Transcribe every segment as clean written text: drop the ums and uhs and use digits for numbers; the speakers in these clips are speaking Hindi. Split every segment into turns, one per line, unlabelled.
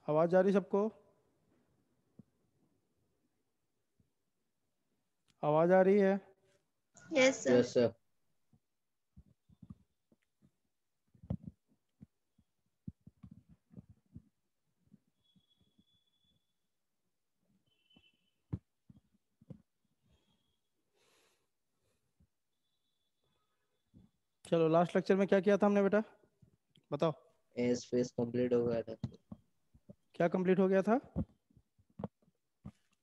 आवाज आ रही सबको? आवाज आ रही है?
Yes sir.
Yes sir.
चलो, लास्ट लेक्चर में क्या किया था हमने बेटा, बताओ।
एस फेज कंप्लीट हो गया था।
क्या कंप्लीट हो गया था?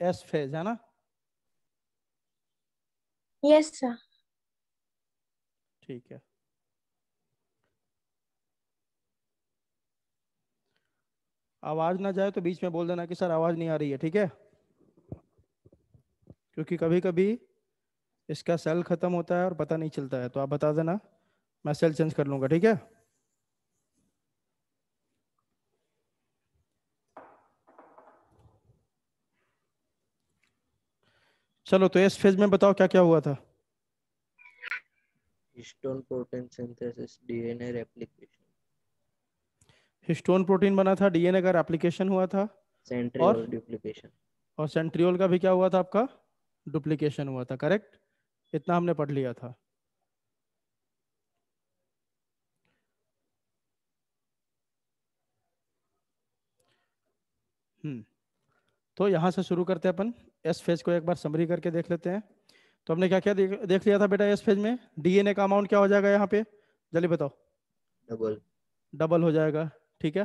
एस फेज, है ना?
Yes sir.
ठीक है। आवाज ना जाए तो बीच में बोल देना कि सर आवाज नहीं आ रही है, ठीक है? क्योंकि कभी कभी इसका सेल खत्म होता है और पता नहीं चलता है, तो आप बता देना, मैं सेल चेंज कर लूंगा, ठीक है? चलो, तो इस फेज में बताओ क्या क्या हुआ था।
Histone protein synthesis, DNA replication,
histone protein बना था, डीएनए का रेप्लिकेशन हुआ था, और
सेंट्रियोल डुप्लीकेशन।
सेंट्रियोल का भी क्या हुआ था आपका? डुप्लीकेशन हुआ था, करेक्ट? इतना हमने पढ़ लिया था। तो यहाँ से शुरू करते हैं अपन। एस फेज को एक बार समरी करके देख लेते हैं। तो हमने क्या क्या देख लिया था बेटा एस फेज में? डीएनए का अमाउंट क्या हो जाएगा यहाँ पे, जल्दी बताओ।
डबल।
डबल हो जाएगा, ठीक है।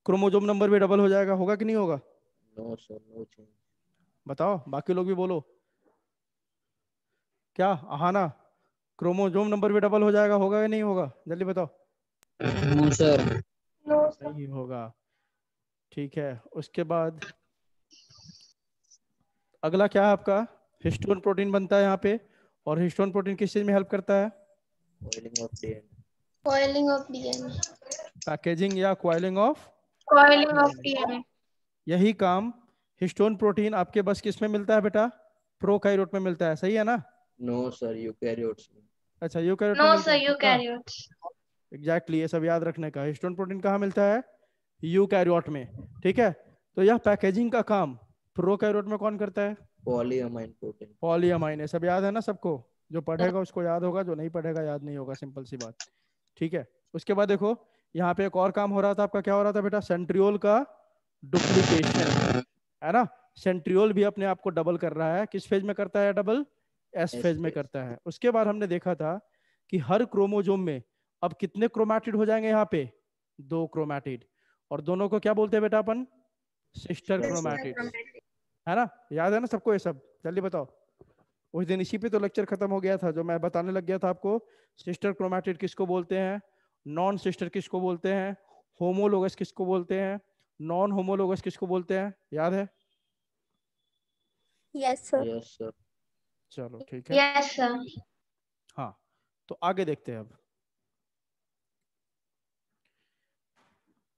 क्रोमोजोम नंबर भी डबल हो जाएगा, होगा कि नहीं होगा?
No sir, no change.
बताओ, बाकी लोग भी बोलो। क्या हाँ ना? क्रोमोजोम नंबर भी डबल हो जाएगा, होगा या नहीं होगा, जल्दी बताओ।
No sir.
No sir.
नहीं होगा, ठीक है। उसके बाद अगला क्या है आपका? हिस्टोन प्रोटीन बनता है यहाँ पे। और हिस्टोन प्रोटीन किस चीज में हेल्प करता है?
Coiling of DNA.
Coiling of DNA.
Packaging या coiling of
coiling of
DNA.
DNA.
यही काम हिस्टोन प्रोटीन आपके बस किस में मिलता है बेटा? प्रोकैरियोट में मिलता है, सही है ना?
नो सर, यूकैरियोट्स में।
अच्छा, यूकैरियोट
नो
में मिलता
सर,
है, पक्का?
यूकैरियोट्स।
एग्जैक्टली, ये सब याद रखने का। हिस्टोन प्रोटीन कहाँ मिलता है? यूकैरियोट में, ठीक है। तो यह पैकेजिंग का काम प्रोकैरियोट में कौन करता है?
पॉलीअमाइन प्रोटीन।
पॉलीअमाइन। ये सब याद है ना सबको? जो पढ़ेगा उसको याद होगा, जो नहीं पढ़ेगा याद नहीं होगा, सिंपल सी बात, ठीक है। उसके बाद देखो, यहाँ पे एक और काम हो रहा था आपका, क्या हो रहा था बेटा? सेंट्रियोल का डुप्लीकेशन, है ना? सेंट्रियोल भी अपने आप को डबल कर रहा है, किस फेज में करता है डबल? एस
एस
फेज में
फेज।
करता है। उसके बाद हमने देखा था कि हर क्रोमोजोम में अब कितने क्रोमैटिड हो जाएंगे यहाँ पे? 2 क्रोमैटिड। और दोनों को क्या बोलते हैं बेटा अपन? सिस्टर क्रोमैटिड्स, है ना? याद है ना सबको ये सब, जल्दी बताओ। उस दिन इसी पे तो लेक्चर खत्म हो गया था, जो मैं बताने लग गया था आपको। सिस्टर क्रोमैटिड किसको बोलते हैं, नॉन सिस्टर किसको बोलते हैं, होमोलोगस किसको बोलते हैं, नॉन होमोलोगस किसको बोलते हैं, याद है?
Yes sir.
Yes sir.
चलो ठीक है।
Yes sir.
हाँ, तो आगे देखते हैं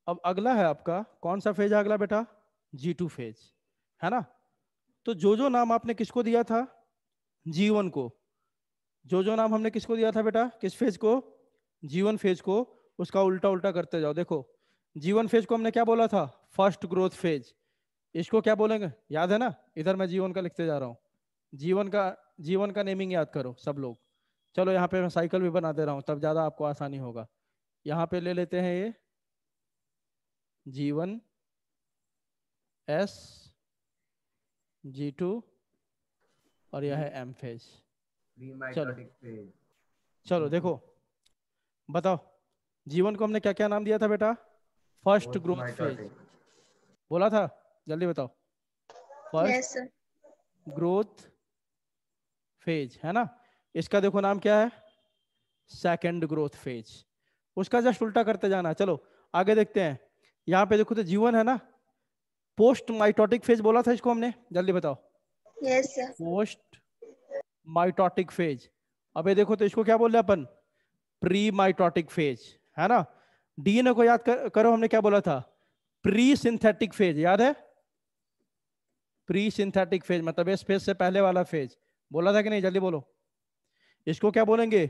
अब अगला है आपका कौन सा फेज है अगला बेटा? G2 फेज, है ना? तो जो जो नाम आपने किसको दिया था? G1 को। जो जो नाम हमने किसको दिया था बेटा, किस फेज को? G1 फेज को। उसका उल्टा उल्टा करते जाओ। देखो, G1 फेज को हमने क्या बोला था? First growth phase. इसको क्या बोलेंगे, याद है ना? इधर मैं G1 का लिखते जा रहा हूँ। जीवन का नेमिंग याद करो सब लोग। चलो, यहाँ पे मैं साइकिल भी बना दे रहा हूँ, तब ज्यादा आपको आसानी होगा। यहाँ पे ले लेते हैं ये G1, S, G2, और यह है M फेज। चलो चलो देखो, बताओ G1 को हमने क्या क्या नाम दिया था बेटा? फर्स्ट ग्रोथ फेज बोला था, जल्दी बताओ। First
yes sir.
Growth phase, है ना? इसका देखो नाम क्या है? Second growth phase. उसका जस्ट उल्टा करते जाना। चलो आगे देखते हैं। यहाँ पे देखो तो G1 है ना, पोस्ट माइटोटिक फेज बोला था इसको हमने, जल्दी बताओ।
Yes sir.
Post mitotic phase. अब ये देखो तो इसको क्या बोल रहे हैं अपन? प्री माइटोटिक फेज, है ना? डीएनए को याद करो, हमने क्या बोला था? प्री सिंथेटिक फेज, याद है? प्री सिंथेटिक फेज मतलब इस फेज से पहले वाला फेज, बोला था कि नहीं, जल्दी बोलो। इसको क्या बोलेंगे?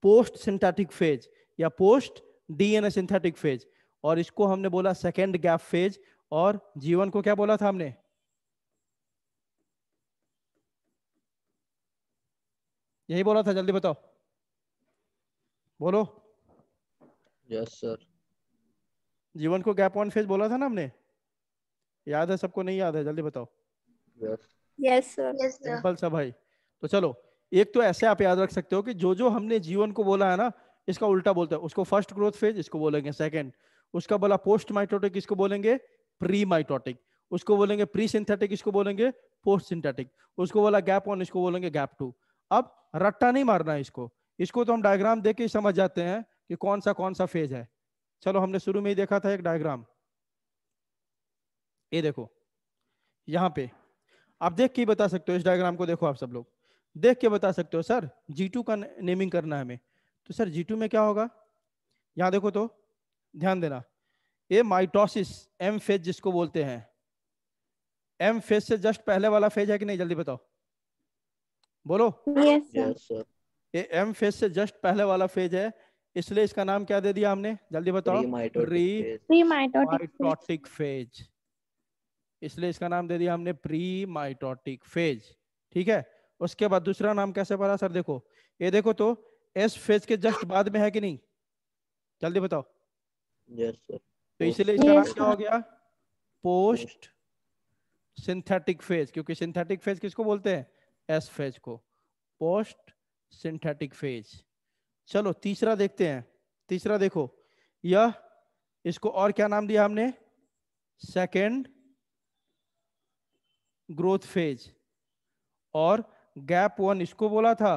पोस्ट सिंथेटिक फेज या पोस्ट डीएनए सिंथेटिक फेज। और इसको हमने बोला सेकेंड गैप फेज, और G1 को क्या बोला था हमने? यही बोला था, जल्दी बताओ, बोलो।
Yes sir.
G1 को गैप वन फेज बोला था ना हमने, याद है सबको? नहीं याद है? जल्दी बताओ।
Yes.
Yes sir.
Yes, sir.
Simple सा भाई। तो चलो, एक तो ऐसे आप याद रख सकते हो कि जो जो हमने G1 को बोला है ना, इसका उल्टा बोलते हैं उसको फर्स्ट ग्रोथ फेज, इसको बोलेंगे सेकंड। उसका बोला पोस्ट माइटोटिक, इसको बोलेंगे प्री माइटोटिक। उसको बोलेंगे प्री सिंथेटिक, इसको बोलेंगे पोस्ट सिंथेटिक। उसको बोला गैप वन, इसको बोलेंगे गैप टू। अब रट्टा नहीं मारना है इसको, इसको तो हम डायग्राम देख के ही समझ जाते हैं कि कौन सा फेज है। चलो, हमने शुरू में ही देखा था एक डायग्राम, ये देखो यहाँ पे। आप देख के ही बता सकते हो, इस डायग्राम को देखो, आप सब लोग देख के बता सकते हो सर G2 का नेमिंग करना है हमें। तो सर G2 में क्या होगा, यहाँ देखो तो ध्यान देना, ये माइटोसिस एम फेज जिसको बोलते हैं, एम फेज से जस्ट पहले वाला फेज है कि नहीं? जल्दी बताओ, बोलो।
Yes sir.
Yes sir.
ये एम फेज से जस्ट पहले वाला फेज है, इसलिए इसका नाम क्या दे दिया हमने? जल्दी बताओ।
Pre mitotic phase.
Pre mitotic phase.
Mitotic phase, इसलिए इसका नाम दे दिया हमने प्री माइटोटिक फेज। ठीक है। उसके बाद दूसरा नाम कैसे पड़ा सर? देखो, ये देखो तो एस फेज के जस्ट बाद में है कि नहीं? जल्दी बताओ।
Yes sir.
तो इसलिए इसका नाम
Yes,
क्या हो गया? पोस्ट सिंथेटिक फेज, क्योंकि सिंथेटिक फेज किसको बोलते हैं? एस फेज को, पोस्ट सिंथेटिक फेज। चलो तीसरा देखते हैं। तीसरा देखो, यह, इसको और क्या नाम दिया हमने? Second growth phase. और गैप वन इसको बोला था,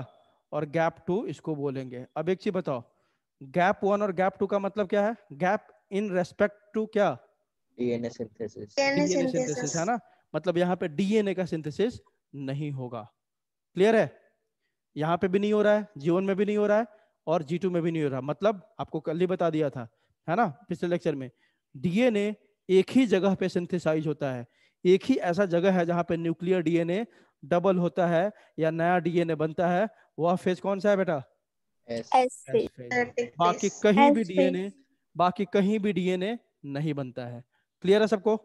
और गैप टू इसको बोलेंगे। अब एक चीज बताओ, गैप वन और गैप टू का मतलब क्या है? गैप इन रेस्पेक्ट टू क्या?
DNA synthesis.
DNA
DNA
synthesis.
Synthesis, है ना? मतलब यहाँ पे डीएनए का सिंथेसिस नहीं होगा। क्लियर है? यहाँ पे भी नहीं हो रहा है, G1 में भी नहीं हो रहा है, और G2 में भी नहीं हो रहा। मतलब आपको कल ही बता दिया था, है ना, पिछले लेक्चर में, डीएनए एक ही जगह पे सिंथेसाइज होता है। एक ही ऐसा जगह है जहां पे न्यूक्लियर डीएनए डबल होता है या नया डीएनए बनता है। वह फेज कौन सा है बेटा?
S.
S
S
phase.
Phase.
Synthetic
बाकी
phase.
कहीं भी
एस
डीएनए,
फेज।
बाकी कहीं भी डीएनए नहीं बनता है। क्लियर है सबको?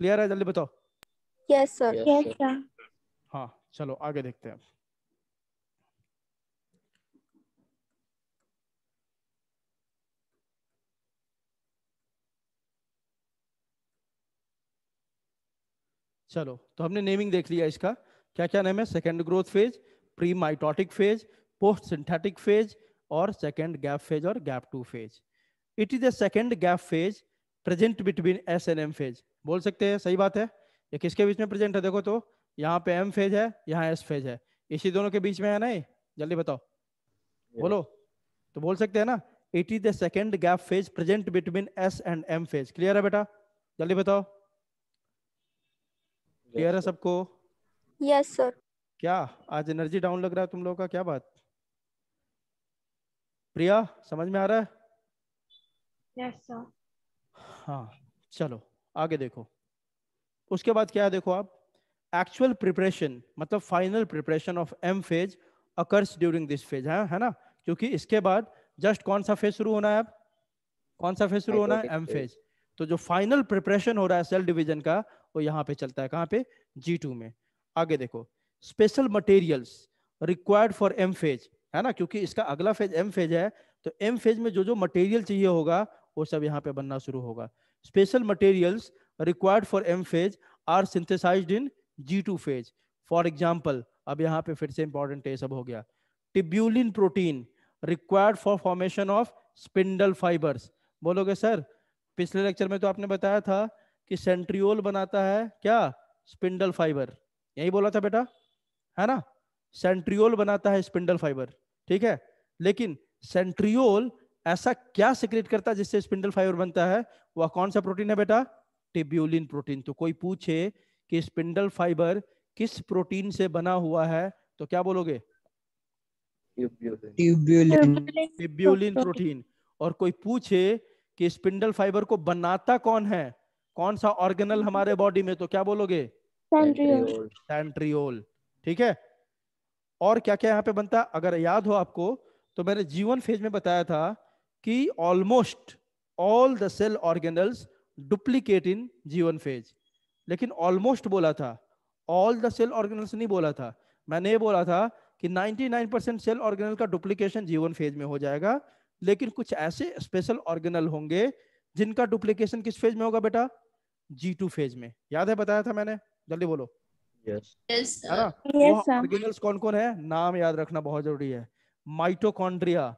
क्लियर है? जल्दी बताओ।
Yes sir.
Yes
yes
sir.
Sir.
हाँ, चलो आगे देखते हैं। चलो, तो हमने नेमिंग देख लिया इसका, क्या क्या नेम है? Second growth phase, pre mitotic phase, post synthetic phase, और सेकेंड गैप फेज और gap two phase. It is the second gap phase present between S and M phase. बोल सकते हैं, सही बात है। ये किसके बीच में प्रेजेंट है? देखो तो, यहाँ पे एम फेज है, यहाँ एस फेज है, इसी दोनों के बीच में है ना ये? जल्दी बताओ, बोलो। तो बोल सकते हैं ना, it is the second gap phase present between S and M phase. Clear है बेटा? जल्दी बताओ, क्लियर है सबको?
Yes sir.
क्या आज एनर्जी डाउन लग रहा है तुम लोगों का? क्या बात? प्रिया, समझ में आ रहा है?
Yes, sir.
हाँ, चलो आगे देखो। उसके बाद क्या है देखो आप, एक्चुअल प्रिपरेशन मतलब final preparation of M phase occurs during this phase, है ना? क्योंकि इसके बाद जस्ट कौन सा फेज शुरू होना है? अब कौन सा फेज शुरू होना है?
Mitotic
M
phase.
फेज। तो जो फाइनल प्रिपरेशन हो रहा है सेल डिवीजन का, वो यहाँ पे चलता है। कहाँ पे? G2 में। आगे देखो, special materials required for M phase, है ना? क्योंकि इसका अगला फेज एम फेज है, तो एम फेज में जो जो मटेरियल चाहिए होगा वो सब यहाँ पे बनना शुरू होगा। Special materials required for M phase are synthesised in G2 phase. For example, अब यहाँ पे फिर से इंपॉर्टेंट है, सब हो गया। टिब्यूलिन protein required for formation of spindle fibres. बोलोगे सर, पिछले लेक्चर में तो आपने बताया था कि सेंट्रियोल बनाता है क्या? Spindle fibre. यही बोला था बेटा, है ना? सेंट्रियोल बनाता है स्पिंडल फाइबर, ठीक है। लेकिन सेंट्रियोल ऐसा क्या सिक्रेट करता है जिससे स्पिंडल फाइबर बनता है? वह कौन सा प्रोटीन है बेटा? टिब्यूलिन प्रोटीन। तो कोई पूछे कि स्पिंडल फाइबर किस प्रोटीन से बना हुआ है, तो क्या बोलोगे? टिब्यूलिन प्रोटीन। और कोई पूछे कि स्पिंडल फाइबर को बनाता कौन है, कौन सा ऑर्गेनल हमारे बॉडी में, तो क्या बोलोगे?
सेंट्रियोल।
सेंट्रियोल। ठीक है। और क्या क्या यहाँ पे बनता है? अगर याद हो आपको, तो मैंने G1 फेज में बताया था कि almost all the cell organelles duplicate in G1 phase, लेकिन ऑलमोस्ट बोला था, ऑल द सेल ऑर्गेनल्स नहीं बोला था। मैंने ये बोला था कि 99% सेल ऑर्गेनल का डुप्लीकेशन G1 फेज में हो जाएगा, लेकिन कुछ ऐसे स्पेशल ऑर्गेनल होंगे जिनका डुप्लीकेशन किस फेज में होगा बेटा? G2 फेज में। याद है, बताया था मैंने? जल्दी बोलो।
Yes.
है ना? वो
Yes, sir.
ऑर्गेनल्स कौन कौन है, नाम याद रखना बहुत जरूरी है। Mitochondria,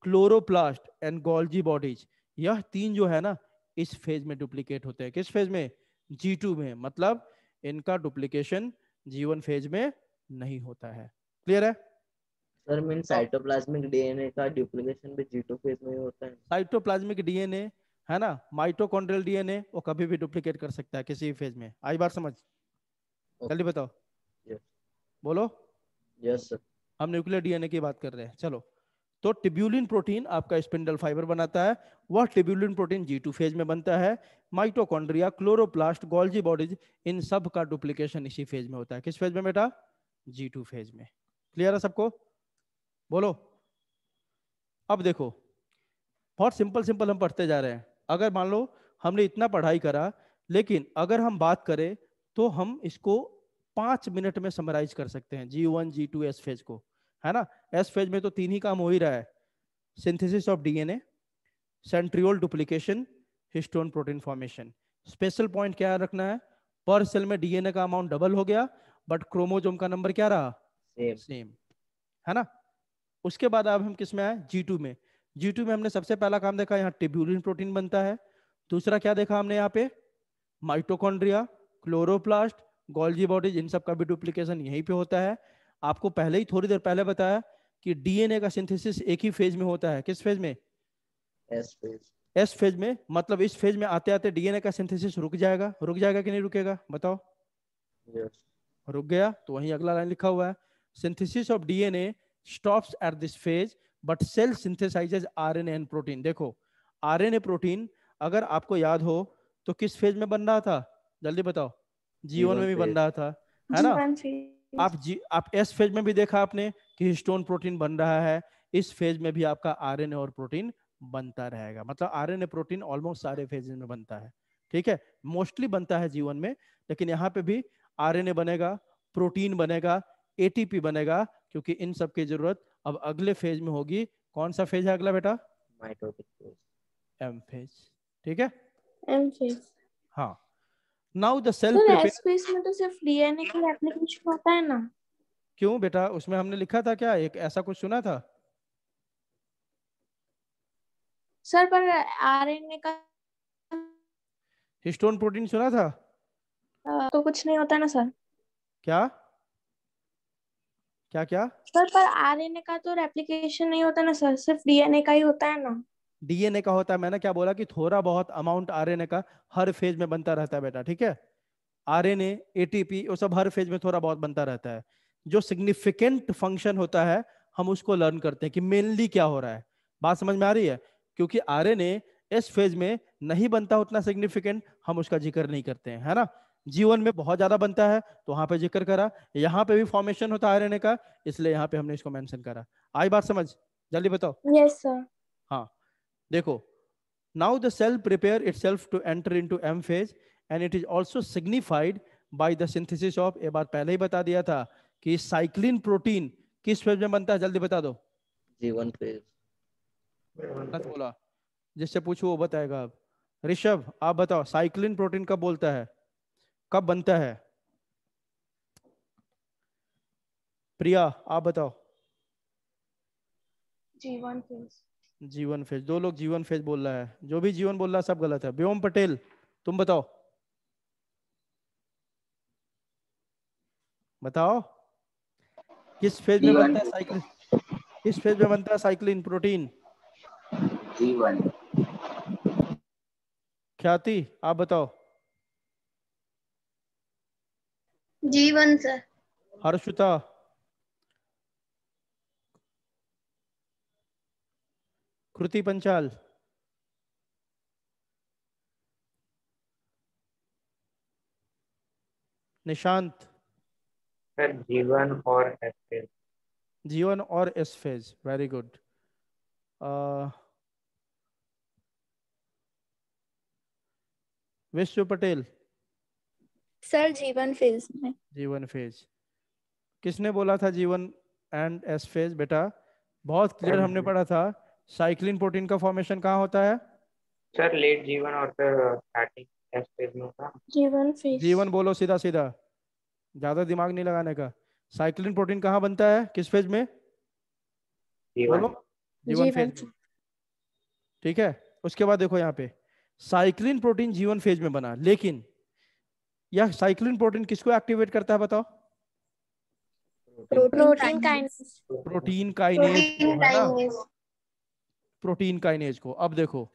chloroplast and Golgi bodies, यह तीन जो है ना इस फेज में डुप्लीकेट होते हैं। किस फेज में? G2 में। मतलब इनका डुप्लीकेशन G1 फेज में नहीं होता है। क्लियर है?
सर मीन साइटोप्लाज्मिक डीएनए का डुप्लीकेशन भी G2 फेज में ही होता है।
साइटोप्लाज्मिक डीएनए है ना, माइटोकॉन्ड्रियल डीएनए वो कभी भी डुप्लीकेट कर सकता है किसी भी फेज में। आई बात समझ? जल्दी बताओ।
Yes.
बोलो।
Yes sir.
हम न्यूक्लियर डीएनए की बात कर रहे हैं। चलो, तो टिब्यूलिन प्रोटीन आपका स्पिंडल फाइबर बनाता है, वह टिब्यूलिन प्रोटीन G2 फेज में बनता है। माइटोकॉन्ड्रिया, क्लोरोप्लास्ट, गोल्जी बॉडीज, इन सब का डुप्लीकेशन इसी फेज में होता है। किस फेज में बेटा? G2 फेज में। क्लियर है सबको? बोलो। अब देखो, बहुत सिंपल सिंपल हम पढ़ते जा रहे हैं। अगर मान लो हमने इतना पढ़ाई करा, लेकिन अगर हम बात करें तो हम इसको 5 मिनट में समराइज कर सकते हैं, G1 G2 एस फेज को, है ना। एस फेज में तो तीन ही काम हो ही रहा है, synthesis of DNA, centriole duplication, histone protein formation. Special point क्या रखना है? पर सेल में डीएनए का अमाउंट डबल हो गया, बट क्रोमोजोम का नंबर क्या रहा?
Same.
सेम, है ना। उसके बाद अब हम किस में आए? G2 में। G2 में हमने सबसे पहला काम देखा, यहाँ टिब्यूलिन प्रोटीन बनता है। दूसरा क्या देखा हमने यहाँ पे? माइटोकॉन्ड्रिया, क्लोरोप्लास्ट, गोल्जी बॉडीज, इन सब का भी डुप्लीकेशन यहीं पे होता है। आपको पहले ही थोड़ी देर पहले बताया कि डीएनए का सिंथेसिस एक ही फेज में होता है। किस फेज में?
S phase.
एस फेज में। मतलब इस फेज में आते आते डीएनए का सिंथेसिस रुक जाएगा। रुक जाएगा कि नहीं रुकेगा? बताओ।
Yes.
रुक गया तो वहीं अगला लाइन लिखा हुआ है, synthesis of DNA stops at this phase but cell synthesises RNA and protein. देखो, आरएनए प्रोटीन अगर आपको याद हो तो किस फेज में बन रहा था? जल्दी बताओ। G1 में भी बन
फेज.
रहा था, है ना।
G1 phase.
आप एस फेज में भी देखा आपने कि हिस्टोन प्रोटीन बन रहा है। इस फेज में भी आपका आरएनए और प्रोटीन बनता रहेगा। मतलब आरएनए प्रोटीन ऑलमोस्ट सारे फेजेस में बनता है, ठीक है। मोस्टली बनता है G1 में, लेकिन यहाँ पे भी आरएनए बनेगा, प्रोटीन बनेगा, एटीपी बनेगा, क्योंकि इन सब की जरूरत अब अगले फेज में होगी। कौन सा फेज है अगला बेटा?
Mitotic phase.
एम फेज, ठीक है।
M phase.
हाँ, now the cell
sir
prepare.
S phase में तो सिर्फ डीएनए का एप्लीकेशन होता है ना?
क्यों बेटा, उसमें हमने लिखा था क्या, एक ऐसा कुछ सुना था?
सर पर आरएनए का
हिस्टोन प्रोटीन सुना था
तो कुछ नहीं होता ना सर?
क्या? क्या क्या?
सर पर आरएनए का तो रेप्लिकेशन नहीं होता ना सर, सिर्फ डीएनए का ही होता है ना?
डीएनए का होता है। मैंने क्या बोला कि थोड़ा बहुत अमाउंट आरएनए का हर फेज में बनता रहता है बेटा, ठीक है। आरएनए, एटीपी, वो सब हर फेज में थोड़ा बहुत बनता रहता है। जो सिग्निफिकेंट फंक्शन होता है हम उसको लर्न करते हैं कि मेनली क्या हो रहा है। बात समझ में आ रही है? क्योंकि आरएनए इस फेज में नहीं बनता उतना सिग्निफिकेंट, हम उसका जिक्र नहीं करते हैं, है ना। G1 में बहुत ज्यादा बनता है तो वहां पे जिक्र करा, यहाँ पे भी फॉर्मेशन होता है आरएनए का, इसलिए यहाँ पे हमने इसको मेंशन करा। आई बात समझ? जल्दी बताओ।
Yes sir.
हाँ, देखो, now the cell prepare itself to enter into M phase and it is also signified by the synthesis of, ये बात पहले ही बता दिया था कि साइक्लिन प्रोटीन किस फेज में बनता है? जल्दी बता दो।
G1 phase.
गलत बोला, जिससे पूछो वो बताएगा। अब ऋषभ आप बताओ, साइक्लिन प्रोटीन कब बोलता है, कब बनता है? प्रिया आप बताओ।
G1 phase.
G1 phase. दो लोग G1 फेज बोल रहा है, जो भी G1 बोल रहा है सब गलत है। व्योम पटेल तुम बताओ, बताओ किस फेज में बनता है साइक्लिन, किस फेज में बनता है साइक्लिन प्रोटीन?
G1.
ख्याति आप बताओ।
G1 sir.
हर्षुता, कृति पंचाल, निशांत।
सर G1 और S फेज.
G1 और एस फेज, वेरी गुड। विश्व पटेल,
सर जीवन फेज में।
जीवन फेज। किसने बोला था जीवन एंड एस फेज बेटा? बहुत क्लियर हमने पढ़ा था, साइक्लिन प्रोटीन का फॉर्मेशन कहाँ होता है?
सर लेट जीवन और फिर स्टार्टिंग एस फेज में होता।
जीवन फेज।
जीवन बोलो सीधा सीधा, ज्यादा दिमाग नहीं लगाने का। साइक्लिन प्रोटीन कहाँ बनता है, किस फेज में?
जीवन।
बोलो, जीवन
जीवन
फेज में। ठीक है, उसके बाद देखो यहाँ पे साइक्लिन प्रोटीन जीवन फेज में बना, लेकिन यह साइक्लिन प्रोटीन किसको एक्टिवेट करता है बताओ?
Protein kinase.
प्रोटीन काइनेज को,
प्रोटीन
है ना?
काइनेज।
प्रोटीन काइनेज को। अब देखो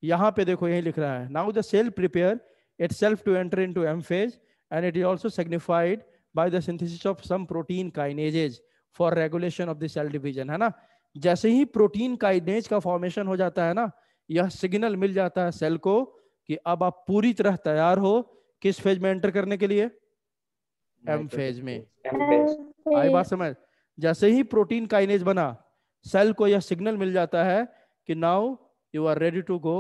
यहाँ पे देखो, यही लिख रहा है, now the cell prepare itself to enter into M phase and it is also signified by the synthesis of some protein kinases for regulation of the cell division, है ना? जैसे ही प्रोटीन काइनेज का फॉर्मेशन हो जाता है ना, यह सिग्नल मिल जाता है सेल को कि अब आप पूरी तरह तैयार हो किस फेज में एंटर करने के लिए? एम फेज में। आई बात समझ? जैसे ही प्रोटीन काइनेज बना, सेल को यह सिग्नल मिल जाता है कि now you are ready to go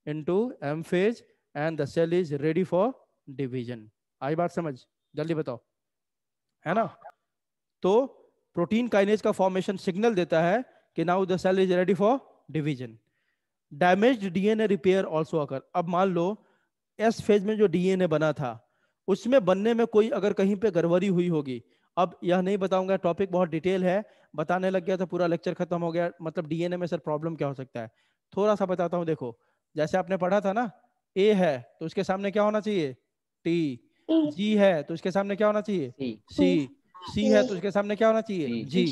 into M phase and the cell is ready for division. आई बात समझ? जल्दी बताओ, है ना? तो प्रोटीन काइनेज का फॉर्मेशन सिग्नल देता है कि now the cell is ready for division. Damaged DNA repair also occur. अब मान लो एस फेज में जो डीएनए बना था, उसमें बनने में कोई अगर कहीं पे गड़बड़ी हुई होगी, अब यह नहीं बताऊंगा, टॉपिक बहुत डिटेल है, बताने लग गया तो पूरा लेक्चर खत्म हो गया। मतलब डीएनए में सर प्रॉब्लम क्या हो सकता है, थोड़ा सा बताता हूँ। देखो जैसे आपने पढ़ा था ना, ए है तो उसके सामने क्या होना चाहिए? टी। जी है तो उसके सामने क्या होना चाहिए? सी। सी है तो उसके सामने क्या होना चाहिए? जी।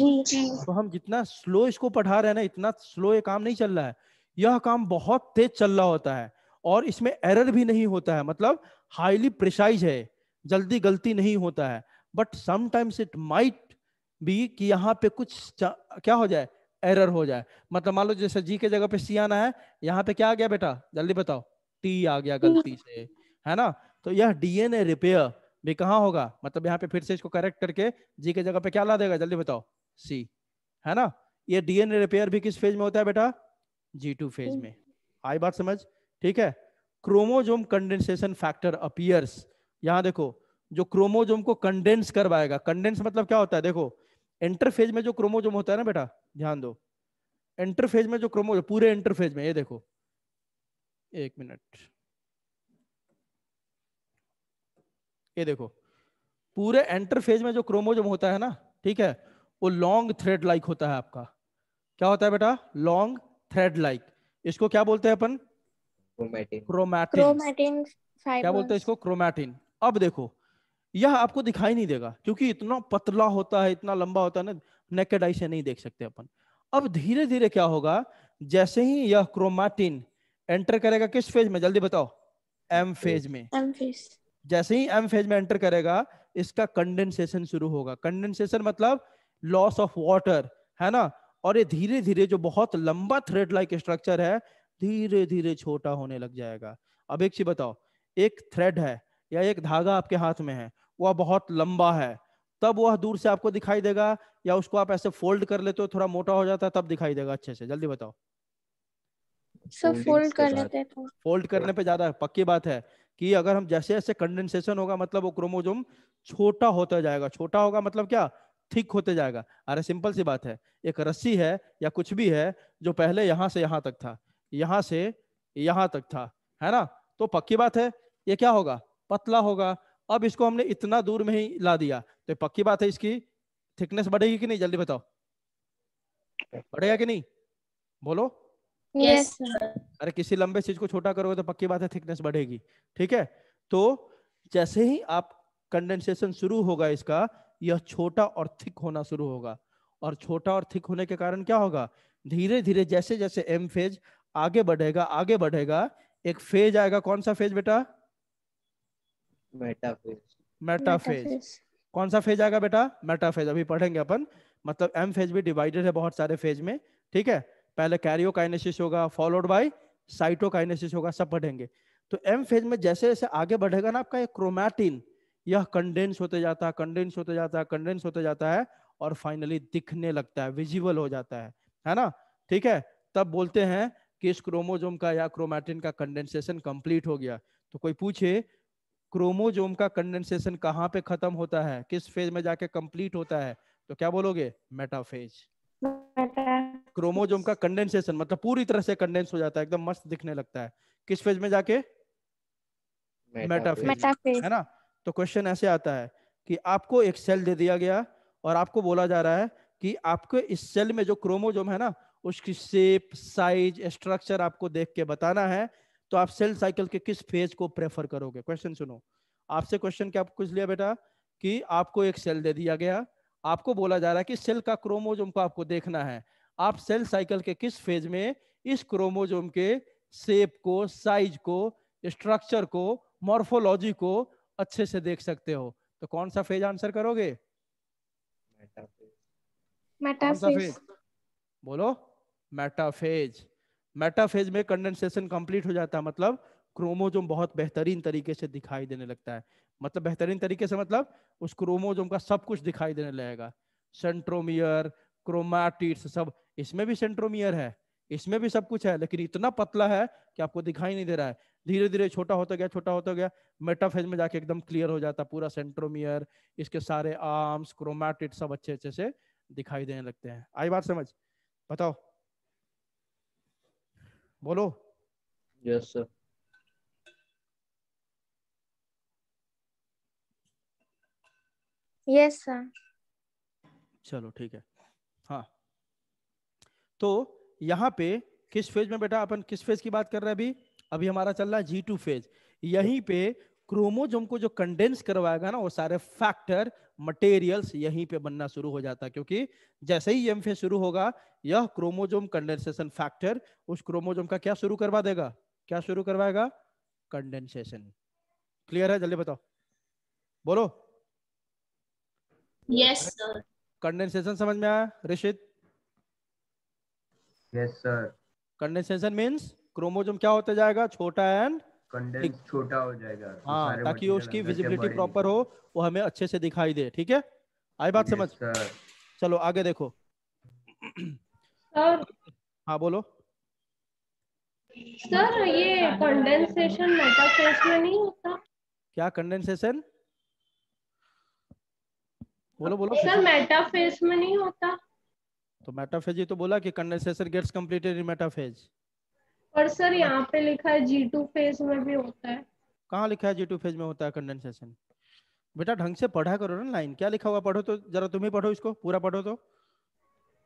तो हम जितना स्लो इसको पढ़ा रहे हैं ना, इतना स्लो ये काम नहीं चल रहा है, यह काम बहुत तेज चल रहा होता है और इसमें एरर भी नहीं होता है, मतलब हाईली प्रिसाइज है, जल्दी गलती नहीं होता है। But sometimes it might be कि यहाँ पे कुछ क्या हो जाए, एरर हो जाए। मतलब मान लो जैसे जी के जगह पे सी आना है, यहाँ पे क्या आ गया बेटा, जल्दी बताओ? टी आ गया गलती से, है ना? तो यह डीएनए रिपेयर भी कहाँ होगा, मतलब यहाँ पे फिर से इसको करेक्ट करके जी के जगह पे क्या ला देगा, जल्दी बताओ? सी, है ना? ये डीएनए रिपेयर भी किस फेज में होता है बेटा? G2 फेज में। आई बात समझ? ठीक है। Chromosome condensation factor appears. यहां देखो, जो क्रोमोजोम को कंडेंस करवाएगा, कंडेंस मतलब क्या होता है, देखो इंटरफेज में जो क्रोमोजोम होता है ना बेटा, ध्यान दो, इंटरफेज में जो क्रोमोजोम, पूरे इंटरफेज में, ये देखो, एक मिनट, ये देखो, पूरे इंटरफेज में जो क्रोमोजोम होता है ना, ठीक है, वो लॉन्ग थ्रेड लाइक होता है आपका। क्या होता है बेटा? Long thread like. इसको क्या बोलते हैं अपन? क्रोमैटिन। क्या बोलते हैं इसको? क्रोमैटिन। अब देखो, यह आपको दिखाई नहीं देगा क्योंकि इतना पतला होता है, इतना लंबा होता है ना, नेकेड आई से नहीं देख सकते अपन। अब धीरे धीरे क्या होगा, जैसे ही यह क्रोमैटिन एंटर करेगा किस फेज में, जल्दी बताओ? एम फेज में।
M phase.
जैसे ही एम फेज में एंटर करेगा, इसका कंडेंसेशन शुरू होगा। कंडेंसेशन मतलब लॉस ऑफ वाटर, है ना? और ये धीरे धीरे जो बहुत लंबा थ्रेड लाइक स्ट्रक्चर है, धीरे धीरे छोटा होने लग जाएगा। अब एक चीज बताओ, एक थ्रेड है या एक धागा आपके हाथ में है, वह बहुत लंबा है, तब वह दूर से आपको दिखाई देगा, या उसको आप ऐसे फोल्ड कर लेते हो, थोड़ा मोटा हो जाता है, तब दिखाई देगा अच्छे से? जल्दी बताओ।
सब फोल्ड कर लेते हैं तो।
फोल्ड करने पे ज्यादा पक्की बात है कि अगर हम जैसे जैसे कंडेंसेशन होगा, मतलब वो क्रोमोजोम छोटा होता जाएगा। छोटा होगा मतलब क्या? थिक होते जाएगा। अरे सिंपल सी बात है, एक रस्सी है या कुछ भी है जो पहले यहां से यहां तक था, यहां से यहां तक था, है ना? तो पक्की बात है ये क्या होगा? पतला होगा। अब इसको हमने इतना दूर में ही ला दिया, तो पक्की बात है इसकी थिकनेस बढ़ेगी कि नहीं? जल्दी बताओ, बढ़ेगा कि नहीं? बोलो।
यस।
अरे किसी लंबे चीज को छोटा करोगे तो पक्की बात है थिकनेस बढ़ेगी। ठीक है, तो जैसे ही आप कंडेंसेशन शुरू होगा इसका, यह छोटा और थिक होना शुरू होगा। और छोटा और थिक होने के कारण क्या होगा, धीरे धीरे जैसे जैसे एम फेज आगे बढ़ेगा, आगे बढ़ेगा, एक फेज आएगा। कौन सा फेज बेटा?
मेटाफेज।
मेटाफेज। कौन सा फेज आएगा बेटा? मेटाफेज। अभी पढ़ेंगे अपन। मतलब एम फेज भी डिवाइडेड है बहुत सारे फेज में। ठीक है, पहले कैरियोकाइनेसिस होगा, फॉलोड बाय साइटोकाइनेसिस होगा, सब पढ़ेंगे। तो एम फेज में जैसे जैसे आगे बढ़ेगा ना आपका ये क्रोमैटिन, यह कंडेंस होते जाता है, कंडेंस होते जाता है, कंडेंस होते जाता है, और फाइनली दिखने लगता है, विजिबल हो जाता है ना? ठीक है, तब बोलते हैं कि इस क्रोमोजोम का या क्रोमैटिन का कंडेंसेशन कंप्लीट हो गया। तो कोई पूछे क्रोमोजोम का कंडेंसेशन कहाँ पे खत्म होता है, किस फेज में जाके कंप्लीट होता है, तो क्या बोलोगे? मेटाफेज। क्रोमोजोम का कंडेंसेशन मतलब पूरी तरह से कंडेंस हो जाता है, एकदम मस्त दिखने लगता है, किस फेज में जाके? Metaphase,
metaphase.
है ना। तो क्वेश्चन ऐसे आता है कि आपको एक सेल दे दिया गया और आपको बोला जा रहा है कि आपको इस सेल में जो क्रोमोजोम है ना, उसकी शेप, साइज, स्ट्रक्चर आपको देख के बताना है। तो आप सेल साइकिल के किस फेज को प्रेफर करोगे? क्वेश्चन सुनो, आपसे क्वेश्चन क्या पूछ लिया बेटा कि आपको एक सेल दे दिया गया, आपको बोला जा रहा है कि सेल का क्रोमोजोम को आपको देखना है, आप सेल साइकिल के किस फेज में इस क्रोमोजोम के शेप को, साइज को, स्ट्रक्चर को, मॉर्फोलॉजी को अच्छे से देख सकते हो? तो कौन सा फेज आंसर करोगे? कौन सा फेज? बोलो। मेटाफेज। मेटाफेज में कंडेंसेशन कंप्लीट हो जाता है, मतलब क्रोमोजोम बहुत बेहतरीन तरीके से दिखाई देने लगता है। मतलब बेहतरीन तरीके से मतलब उस क्रोमोजोम का सब कुछ दिखाई देने लगेगा, सेंट्रोमियर, क्रोमैटिड्स सब। इसमें भी सेंट्रोमियर है, इसमें भी सब कुछ है, लेकिन इतना पतला है कि आपको दिखाई नहीं दे रहा है। धीरे धीरे छोटा होता गया, छोटा होता गया, मेटाफेज में जाके एकदम क्लियर हो जाता पूरा सेंट्रोमियर, इसके सारे आर्म्स, क्रोमैटिड सब अच्छे अच्छे से दिखाई देने लगते हैं। आई बात समझ? बताओ, बोलो।
Yes sir.
Yes sir.
चलो ठीक है। हाँ, तो यहाँ पे किस फेज में बेटा, अपन किस फेज की बात कर रहे हैं अभी? अभी हमारा चल रहा है G2 फेज। यहीं पे क्रोमोजोम को जो कंडेंस करवाएगा ना, वो सारे फैक्टर, मटेरियल्स यहीं पे बनना शुरू हो जाता है, क्योंकि जैसे ही एम फेज शुरू होगा, यह क्रोमोजोम कंडेंसेशन फैक्टर उस क्रोमोजोम का क्या शुरू करवा देगा? क्या शुरू करवाएगा? कंडेंसेशन। क्लियर है? जल्दी बताओ, बोलो।
Yes sir.
कंडेंसेशन समझ में आया Rishit?
Yes sir.
Condensation means chromosome क्या होता जाएगा? छोटा एंड थिक।
कंडेंस छोटा हो जाएगा तो
हाँ,
सारे
ताकि
मटेरियल
उसकी
अंदर से
विजिबिलिटी
बड़े
प्रॉपर हो,
निकले।
वो हमें अच्छे से दिखाई दे। ठीक है, आई बात समझ?
Yes sir.
चलो आगे देखो।
सर
हाँ बोलो।
सर ये कंडेंसेशन मेटाफेज में नहीं होता?
क्या कंडेंसेशन? बोलो बोलो फिर
सर
से।
मेटाफेज में नहीं होता?
तो मेटाफेज ही तो बोला कि condensation gets completed in metaphase.
और सर यहाँ पे लिखा है G2 फेज में भी होता है।
कहाँ लिखा है G2 फेज में होता है कंडेंसेशन? बेटा ढंग से पढ़ा करो ना, लाइन क्या लिखा हुआ पढ़ो तो जरा, तुम ही पढ़ो इसको पूरा, पढ़ो तो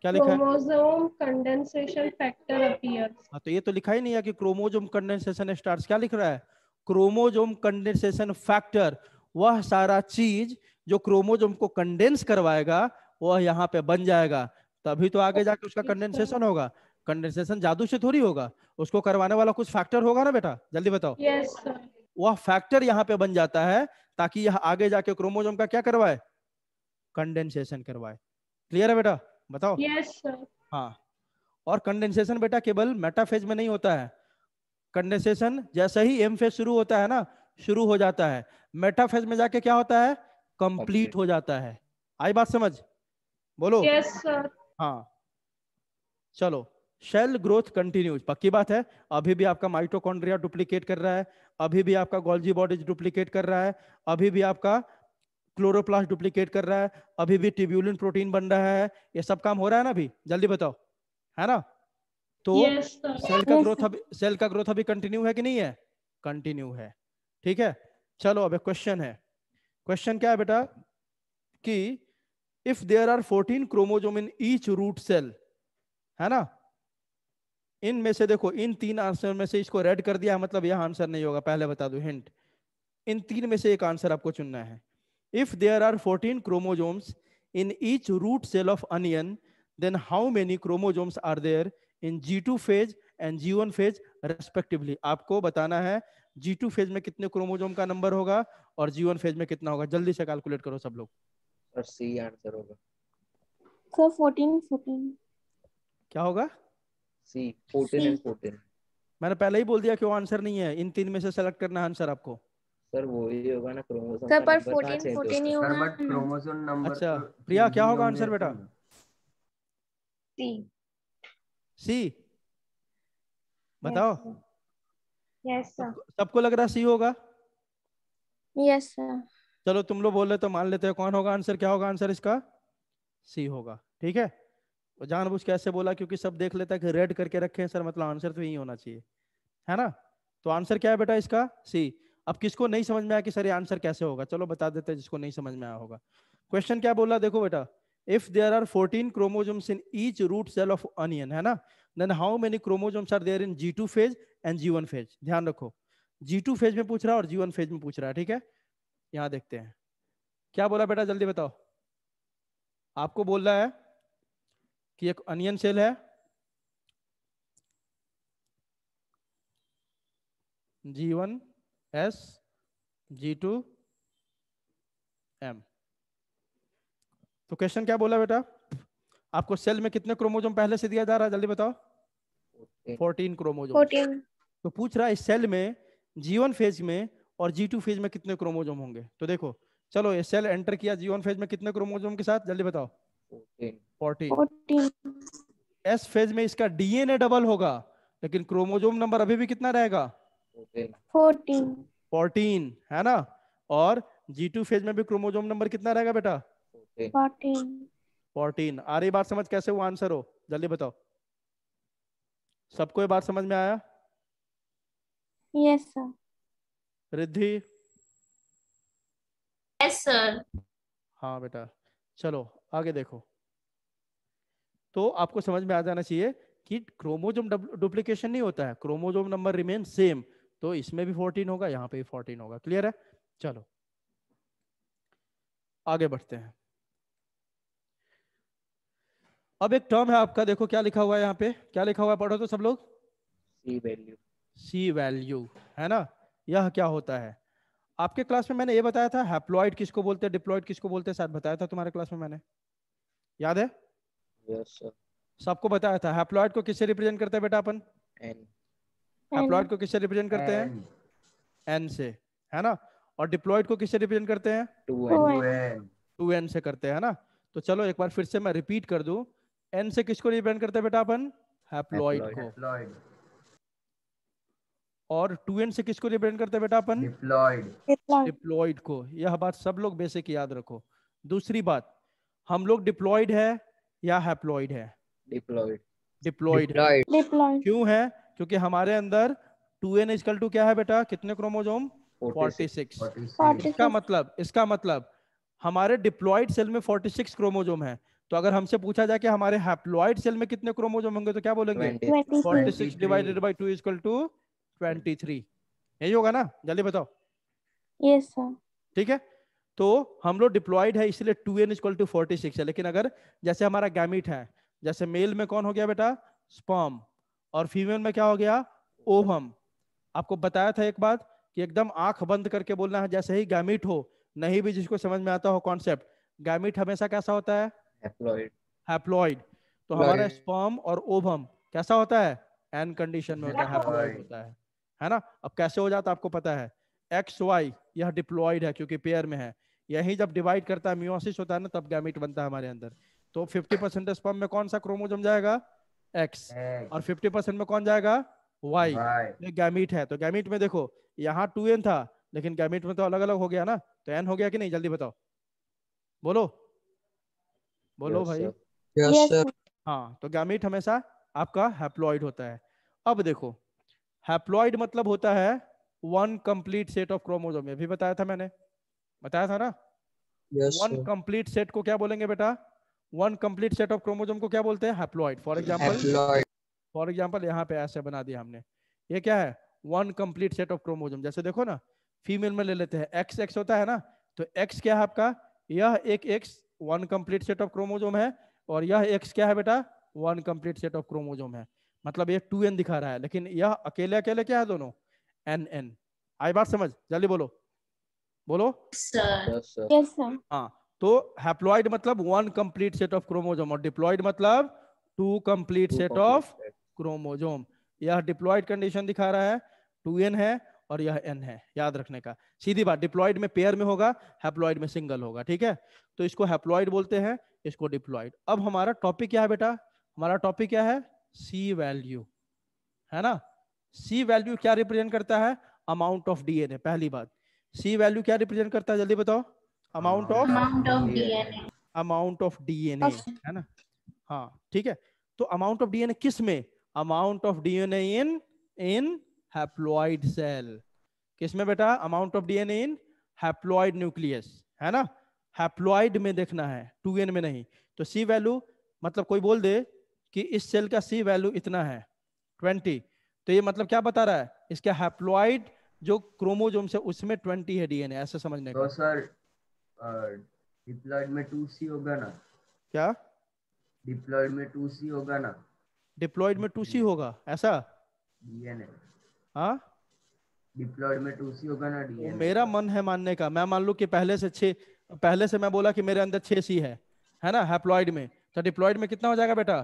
क्या लिखा है?
Chromosome condensation factor appears.
हाँ, तो ये तो लिखा ही नहीं है कि क्रोमोजोम कंडेंसेशन स्टार्ट्स। क्या लिख रहा है? Chromosome condensation factor. वह सारा चीज जो क्रोमोजोम को कंडेंस करवाएगा, वह यहाँ पे बन जाएगा, तभी तो आगे जाके उसका कंडेंसेशन होगा। कंडेंसेशन जादू से थोड़ी होगा, उसको करवाने वाला कुछ फैक्टर होगा ना बेटा, जल्दी बताओ।
Yes sir.
वह फैक्टर यहाँ पे बन जाता है ताकि यह आगे जाके क्रोमोजोम का क्या करवाए? कंडेंसेशन करवाए। क्लियर है बेटा? बताओ।
Yes sir.
हाँ, और कंडेंसेशन बेटा केवल मेटाफेज में नहीं होता है। कंडेंसेशन जैसे ही एम फेज शुरू होता है ना, शुरू हो जाता है, मेटाफेज में जाके क्या होता है? कंप्लीट हो जाता है। आई बात समझ? बोलो।
Yes sir.
हाँ, चलो। सेल ग्रोथ कंटिन्यूज, पक्की बात है। अभी भी आपका माइटोकॉन्ड्रिया डुप्लीकेट कर रहा है, अभी भी आपका गोल्जी बॉडीज डुप्लीकेट कर रहा है, अभी भी आपका क्लोरोप्लास्ट डुप्लीकेट कर रहा है, अभी भी ट्यूब्यूलिन प्रोटीन बन रहा है। ये सब काम हो रहा है ना अभी? जल्दी बताओ, है ना? तो
यस सर।
सेल का ग्रोथ अभी कंटिन्यू है कि नहीं है? कंटिन्यू है। ठीक है, चलो अब एक क्वेश्चन है। क्वेश्चन क्या है बेटा कि if there are 14 chromosome in each root cell, है ना, इनमें से देखो, इन तीन आंसर में से इसको रेड कर दिया, मतलब यह आंसर नहीं होगा, पहले बता दो हिंट। इन तीन में से एक आंसर आपको चुनना है। If there are 14 chromosomes in each root cell of onion, then how many chromosomes are there in G2 phase and G1 phase respectively. आपको बताना है G2 फेज में कितने क्रोमोजोम का नंबर होगा और G1 फेज में कितना होगा। जल्दी से कैलकुलेट करो सब लोग।
और सी आंसर होगा।
सर 14
क्या होगा?
सी 14 एंड 14।
मैंने पहले ही बोल दिया कि वो आंसर नहीं है, इन तीन में से सेलेक्ट करना है आंसर आपको।
सर वो ही होगा ना, क्रोमोसोम
सर
का
पर
नंबर कहाँ
14
चेंज
14 ही
होता है?
सर
होगा
बट क्रोमोसोम नंबर
अच्छा,
तो
प्रिया
चेंज
क्या
ही
होगा
होंगे
आंसर बेटा?
तो।
3।
सी
यस
बताओ।
सर।
बताओ।
Yes sir.
सबको लग रहा सी होगा?
Yes sir.
चलो तुम लोग बोल रहे तो मान लेते हैं कौन होगा आंसर, क्या होगा आंसर इसका? सी होगा। ठीक है, तो जानबूझ के ऐसे बोला क्योंकि सब देख लेता है कि रेड करके रखे हैं सर, मतलब आंसर तो यही होना चाहिए, है ना? तो आंसर क्या है बेटा इसका? सी। अब किसको नहीं समझ में आया कि सर ये आंसर कैसे होगा, चलो बता देते हैं जिसको नहीं समझ में आया होगा। क्वेश्चन क्या बोला देखो बेटा, if there are 14 chromosomes in each root cell of onion, है ना, then how many chromosomes are there in G2 phase and G1 phase. ध्यान रखो, G2 फेज में पूछ रहा है और G1 फेज में पूछ रहा है। ठीक है, यहां देखते हैं क्या बोला बेटा, जल्दी बताओ। आपको बोल रहा है कि एक अनियन सेल है, G1 S G2 M। तो क्वेश्चन क्या बोला बेटा, आपको सेल में कितने क्रोमोसोम पहले से दिया जा रहा है, जल्दी बताओ। 14 क्रोमोसोम।
14।
तो पूछ रहा है इस सेल में G1 फेज में और G2 फेज में कितने क्रोमोसोम होंगे। तो देखो चलो ये सेल एंटर किया G1 फेज में कितने क्रोमोसोम के साथ, जल्दी बताओ। 14।
14।
एस फेज में इसका डीएनए डबल होगा, लेकिन क्रोमोसोम नंबर अभी भी कितना रहेगा?
14।
14, है ना? और G2 फेज में भी क्रोमोसोम नंबर कितना रहेगा बेटा?
14।
14। आ रही बात समझ, कैसे वो आंसर हो, जल्दी बताओ। सबको ये बात समझ में आया?
Yes sir.
Riddhi?
Yes sir.
हाँ बेटा, चलो आगे देखो। तो आपको समझ में आ जाना चाहिए कि क्रोमोसोम डुप्लीकेशन नहीं होता है, क्रोमोसोम नंबर रिमेन सेम। तो इसमें भी 14 होगा, यहाँ पे भी 14 होगा। क्लियर है? चलो आगे बढ़ते हैं। अब एक टर्म है आपका, देखो क्या लिखा हुआ है यहाँ पे, क्या लिखा हुआ है, पढ़ो तो सब लोग।
सी वैल्यू।
सी वैल्यू, है ना? यह क्या होता है? आपके क्लास में मैंने ये बताया था, हैप्लॉइड किसको बोलते हैं, डिप्लॉइड किसको बोलते हैं, शायद बताया था तुम्हारे क्लास में मैंने, याद है?
Yes sir.
सबको बताया था। हैप्लॉइड को किससे रिप्रेजेंट करते हैं बेटा अपन?
एन।
हैप्लॉइड को किससे रिप्रेजेंट करते हैं? एन से, है ना? और डिप्लॉइड को किससे रिप्रेजेंट करते हैं?
2n।
2n से करते हैं, है ना? तो चलो एक बार फिर से मैं रिपीट कर दूं, एन से किसको रिप्रेजेंट करते हैं बेटा अपन? हैप्लॉइड को।
डिप्लॉयड।
और 2n से किसको रिप्रेजेंट करते हैं बेटा अपन?
डिप्लॉयड।
डिप्लॉइड को। यह बात सब लोग बेसिक याद रखो। दूसरी बात, हम लोग डिप्लॉइड है या हैप्लॉइड है?
डिप्लॉयड।
डिप्लॉइड है।
डिप्लॉयड।
डिप्लॉयड।
क्यों है? क्योंकि हमारे अंदर 2n इक्वल टू क्या है बेटा, कितने क्रोमोसोम? 46।
46।
इसका मतलब हमारे डिप्लॉइड सेल में 46 क्रोमोसोम है। तो अगर हमसे पूछा जाए कि हमारे हैप्लॉइड सेल में कितने क्रोमोसोम होंगे, तो क्या बोलेंगे?
23।
46 डिवाइडेड बाई 2 इक्वल टू 23। यही होगा ना, जल्दी बताओ।
Yes sir.
ठीक है, तो हम लोग डिप्लॉइड है इसलिए 2n इक्वल टू 46 है। लेकिन अगर जैसे हमारा गैमीट है, जैसे मेल में कौन हो गया बेटा? स्पर्म। और फीमेल में क्या हो गया? ओवम। आपको बताया था एक बात कि एकदम आंख बंद करके बोलना है, जैसे ही गैमीट हो, नहीं भी जिसको समझ में आता हो कॉन्सेप्ट, गैमीट हमेशा कैसा होता है?
हैप्लॉयड।
हैप्लॉइड। तो हमारा स्पर्म और ओवम कैसा होता है? एन कंडीशन में होता है, हैप्लॉइड होता है ना? अब कैसे हो जाता है आपको पता है, एक्स वाई, यह डिप्लॉइड है क्योंकि पेयर में है। यही जब डिवाइड करता है, मियोसिस होता है ना, तब गैमीट बनता है हमारे अंदर। तो 50% स्पर्म में कौन सा क्रोमोसोम जाएगा? एक्स। और 50% में कौन जाएगा? वाई। ये गैमीट है। तो गैमीट में देखो, यहाँ 2n था, लेकिन गैमीट में तो अलग अलग हो गया ना, तो n हो गया कि नहीं, जल्दी बताओ, बोलो बोलो
यस
भाई।
सर।
Yes sir.
हाँ, तो गैमीट हमेशा आपका हैप्लॉइड होता है। अब देखो, हैप्लॉइड मतलब होता है one complete set of chromosome. ये भी बताया था मैंने, बताया था ना? वन कंप्लीट सेट को क्या बोलेंगे बेटा? One complete set of chromosome को क्या बोलते हैं? हैप्लॉइड। फॉर एग्जांपल यहाँ पे ऐसे बना दिया हमने, ये क्या है? One complete set of chromosome. जैसे देखो ना, फीमेल में ले लेते हैं, एक्स एक्स होता है ना, तो एक्स क्या है आपका? यह एक x one complete set of chromosome है, और यह एक्स क्या है बेटा? One complete set of chromosome है। मतलब ये 2n दिखा रहा है, लेकिन यह अकेले अकेले क्या है दोनों? n। आई बात समझ, जल्दी बोलो बोलो।
Sir.
Yes sir.
Yes sir.
हाँ, तो हैप्लॉइड मतलब one complete set of chromosome, और डिप्लॉइड मतलब two complete set of chromosome. यह डिप्लॉइड कंडीशन दिखा रहा है, 2n है और यह n है, याद रखने का। सीधी बात, डिप्लॉइड में पेयर में होगा, हैप्लॉइड में सिंगल होगा। ठीक है, तो इसको हैप्लॉइड बोलते हैं, इसको डिप्लॉइड। अब हमारा टॉपिक क्या है बेटा? हमारा टॉपिक क्या है? सी वैल्यू, है ना? सी वैल्यू क्या रिप्रेजेंट करता है? Amount of DNA. पहली बात, सी वैल्यू क्या रिप्रेजेंट करता है, जल्दी बताओ? Amount of
DNA।
Amount of DNA, है ना? हाँ ठीक है। तो अमाउंट ऑफ डीएनए किस में? Amount of DNA in haploid cell. किस में बेटा? Amount of DNA in haploid nucleus, है ना? हैप्लॉइड में देखना है, 2n में नहीं। तो सी वैल्यू मतलब कोई बोल दे कि इस सेल का सी वैल्यू इतना है 20, तो ये मतलब क्या बता रहा है? इसका हैप्लॉइड जो क्रोमोसोम से उसमें 20 है डीएनए, ऐसे समझने
तो
का।
सर डिप्लॉयड में 2C होगा ना?
क्या
डिप्लॉयड में 2C होगा ना?
डिप्लॉयड में 2C होगा ऐसा?
डीएनए
हाँ,
डिप्लॉयड में 2C होगा ना
तो
डीएनए?
मेरा मन है मानने का। मैं मान लूं कि पहले से मैं बोला कि मेरे अंदर 6C है ना हैप्लॉइड में, तो डिप्लॉयड में कितना हो जाएगा बेटा?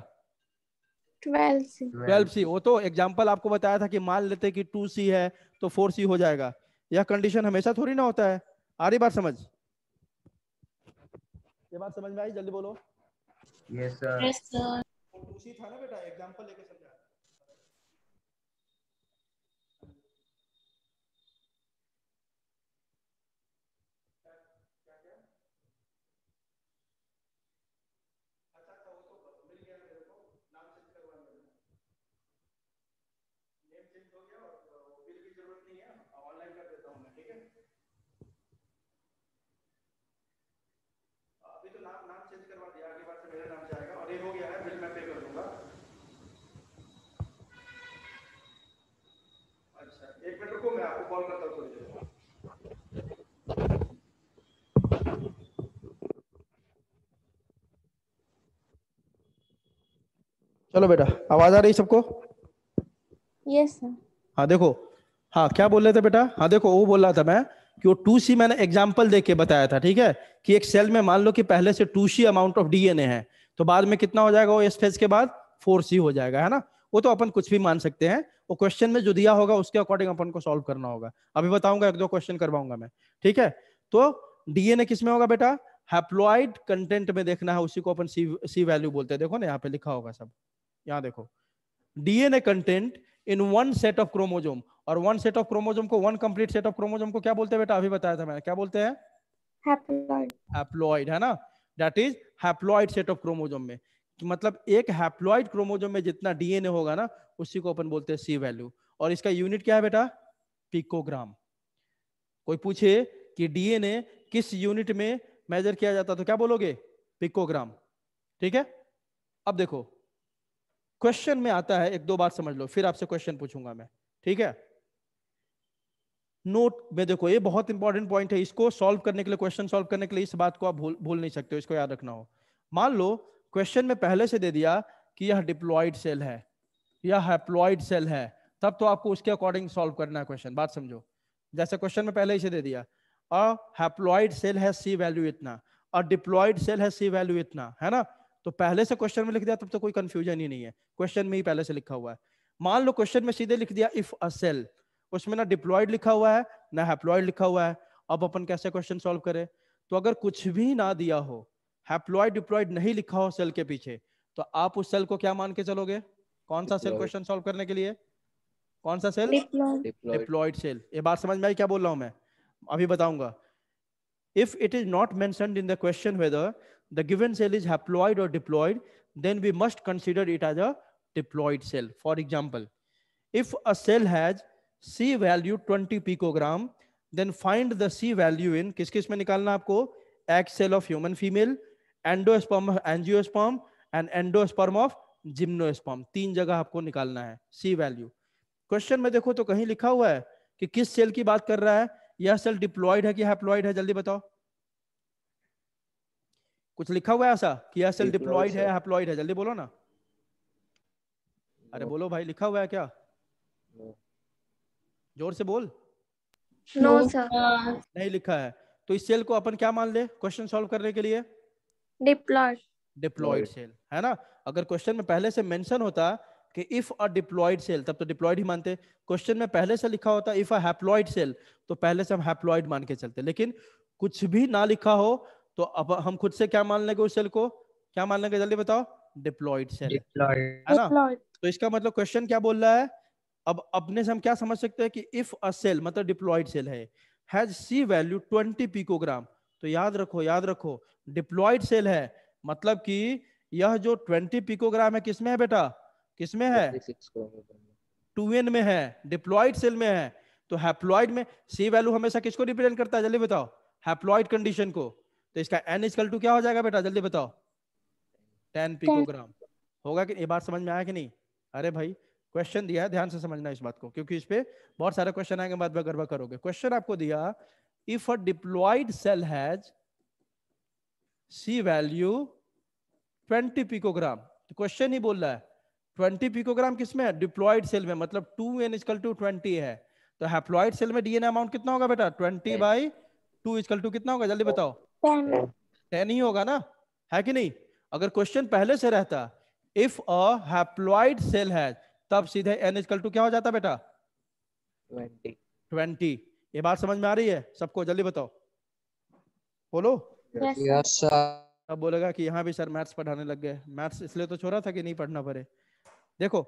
12C। वो तो एग्जाम्पल आपको बताया था कि मान लेते कि 2C है तो 4C हो जाएगा। यह कंडीशन हमेशा थोड़ी ना होता है। आ रही बात समझ? ये बात समझ में आई? जल्दी बोलो।
Yes sir.
Yes, sir.
2C था ना बेटा, एग्जाम्पल लेके समझा। ऑनलाइन कर देता हूँ मैं, ठीक है? अभी तो नाम चेंज करवा दिया, अगली बार से मेरे नाम से आएगा, और ये हो गया है, बिल मैं पे कर दूंगा। अच्छा एक मिनट रुको, मैं आपको कॉल करता हूँ थोड़ी देर। चलो बेटा, आवाज आ रही सबको?
Yes sir.
हाँ देखो, हाँ क्या बोल रहे थे बेटा? हाँ देखो, वो बोल रहा था मैं कि वो 2C मैंने एग्जाम्पल देके के बताया था, ठीक है? कि एक सेल में मान लो कि पहले से 2C अमाउंट ऑफ डीएनए है, तो बाद में कितना हो जाएगा? वो एस फेज के बाद 4C हो जाएगा, है ना? वो तो अपन कुछ भी मान सकते हैं, वो क्वेश्चन में जो दिया होगा उसके अकॉर्डिंग अपन को सॉल्व करना होगा। अभी बताऊंगा, 1-2 क्वेश्चन करवाऊंगा मैं, ठीक है? तो डीएनए किस में होगा बेटा? हैप्लॉइड कंटेंट में देखना है, उसी को अपन सी वैल्यू बोलते हैं। देखो ना यहाँ पे लिखा होगा सब, यहाँ देखो, DNA content in one set of chromosome. और वन सेट ऑफ क्रोमोसोम को, one complete set of chromosome को क्या बोलते हैं बेटा? अभी बताया था मैंने, क्या बोलते हैं?
हैप्लॉइड।
हैप्लॉइड, है ना? That is haploid set of chromosome में, कि मतलब एक हैप्लॉइड क्रोमोसोम में जितना डीएनए होगा ना, उसी को अपन बोलते हैं सी वैल्यू। और इसका यूनिट क्या है बेटा? पिकोग्राम। कोई पूछे कि डीएनए किस यूनिट में मेजर किया जाता तो क्या बोलोगे? पिकोग्राम, ठीक है? अब देखो क्वेश्चन में आता है, 1-2 बार समझ लो, फिर आपसे क्वेश्चन पूछूंगा मैं, ठीक है? नोट में देखो, ये बहुत इंपॉर्टेंट पॉइंट है, इसको सॉल्व करने के लिए, क्वेश्चन सॉल्व करने के लिए इस बात को आप भूल नहीं सकते हो, इसको याद रखना हो। मान लो क्वेश्चन में पहले से दे दिया कि यह डिप्लॉयड सेल है, यह हैप्लॉइड सेल है, तब तो आपको उसके अकॉर्डिंग सॉल्व करना है क्वेश्चन। बात समझो, जैसे क्वेश्चन में पहले ही से दे दिया, अ हैप्लॉइड सेल है सी वैल्यू इतना, और डिप्लॉयड सेल है सी वैल्यू इतना, है ना? तो पहले से क्वेश्चन में लिख दिया, तब तो कोई कंफ्यूजन ही नहीं है, क्वेश्चन में ही पहले से लिखा हुआ है। मान लो क्वेश्चन में सीधे लिख दिया इफ अ सेल, उसमें ना डिप्लॉयड लिखा हुआ है ना हैप्लॉइड लिखा हुआ है। अब अपन कैसे क्वेश्चन सॉल्व करें? तो अगर कुछ भी ना दिया हो, हैप्लॉइड डिप्लॉयड नहीं लिखा हो सेल के पीछे, तो आप उस सेल को क्या मान के चलोगे? कौन सा सेल क्वेश्चन सॉल्व करने के लिए? कौन सा सेल? Diploid cell. ये बात समझ में आई क्या बोल रहा हूं मैं? अभी बताऊंगा। If it is not mentioned in the question whether the given cell is haploid or diploid, then we must consider it as a diploid cell. For example, if a cell has C value 20 picogram, then find the C value in किस-किस में निकालना आपको? Egg cell of human female, endosperm of angiosperm and endosperm of gymnosperm। 3 जगह आपको निकालना है C वैल्यू। क्वेश्चन में देखो तो कहीं लिखा हुआ है कि किस सेल की बात कर रहा है? यह सेल डिप्लॉयड है कि हैप्लॉयड है? जल्दी बताओ, कुछ लिखा हुआ है ऐसा कि यह सेल डिप्लॉयड है हैप्लॉयड है? जल्दी बोलो ना, अरे बोलो भाई, लिखा हुआ है क्या? जोर से बोल।
No sir.
नहीं लिखा है, तो इस सेल को अपन क्या मान ले क्वेश्चन सॉल्व करने के लिए?
डिप्लॉयड।
डिप्लॉयड सेल, है ना? अगर क्वेश्चन में पहले से मेंशन होता कि इफ अ डिप्लॉयड सेल, तब तो डिप्लॉयड ही मानते। क्वेश्चन में पहले से लिखा होता इफ अ हैप्लॉयड सेल, तो पहले से हम हैप्लॉयड मान के चलते। लेकिन कुछ भी ना लिखा हो तो अब हम खुद से क्या मान लेंगे? उस सेल को क्या मान लेंगे? जल्दी बताओ। डिप्लॉयड सेल, है ना? तो इसका मतलब क्वेश्चन क्या बोल रहा है अब अपने से हम क्या समझ सकते हैं कि इफ अ सेल मतलब डिप्लॉयड सेल है हैज सी वैल्यू 20 पिकोग्राम, तो याद रखो डिप्लॉयड सेल है मतलब कि यह जो 20 पिकोग्राम है किसमें है बेटा, किसमें है,
26 क्रोमोसोम में।
2n में है, डिप्लॉयड सेल में है। तो हैप्लॉयड में सी वैल्यू हमेशा किसको रिप्रेजेंट करता है, जल्दी बताओ, हैप्लॉयड कंडीशन को। तो इसका n इक्वल टू क्या हो जाएगा बेटा, जल्दी बताओ, 10 पिकोग्राम। होगा कि ये बात समझ में आया कि नहीं? अरे भाई क्वेश्चन दिया है, ध्यान से समझना इस बात को, क्योंकि इस पे बहुत सारे क्वेश्चन आएंगे, बाद में गड़बड़ करोगे। क्वेश्चन आपको दिया, if a diploid cell has C value 20 picogram, तो क्वेश्चन ही बोल रहा है 20 पिकोग्राम किसमें है, डिप्लॉयड सेल में, मतलब 2n इक्वल टू 20 है। तो हैप्लॉयड सेल में डीएनए अमाउंट कितना होगा बेटा, 20 बाई 2 इक्वल टू कितना होगा, जल्दी बताओ, 10 ही होगा ना, है कि नहीं? अगर क्वेश्चन पहले से रहता इफ अ हैप्लॉयड सेल है, तब सीधे n इक्वल टू क्या हो जाता बेटा, 20। ये बात समझ में आ रही है सबको, जल्दी बताओ, बोलो।
Yes sir.
अब बोलेगा कि यहाँ भी सर मैथ्स पढ़ाने लग गए, मैथ्स इसलिए तो छोड़ा था कि नहीं पढ़ना पड़े। देखो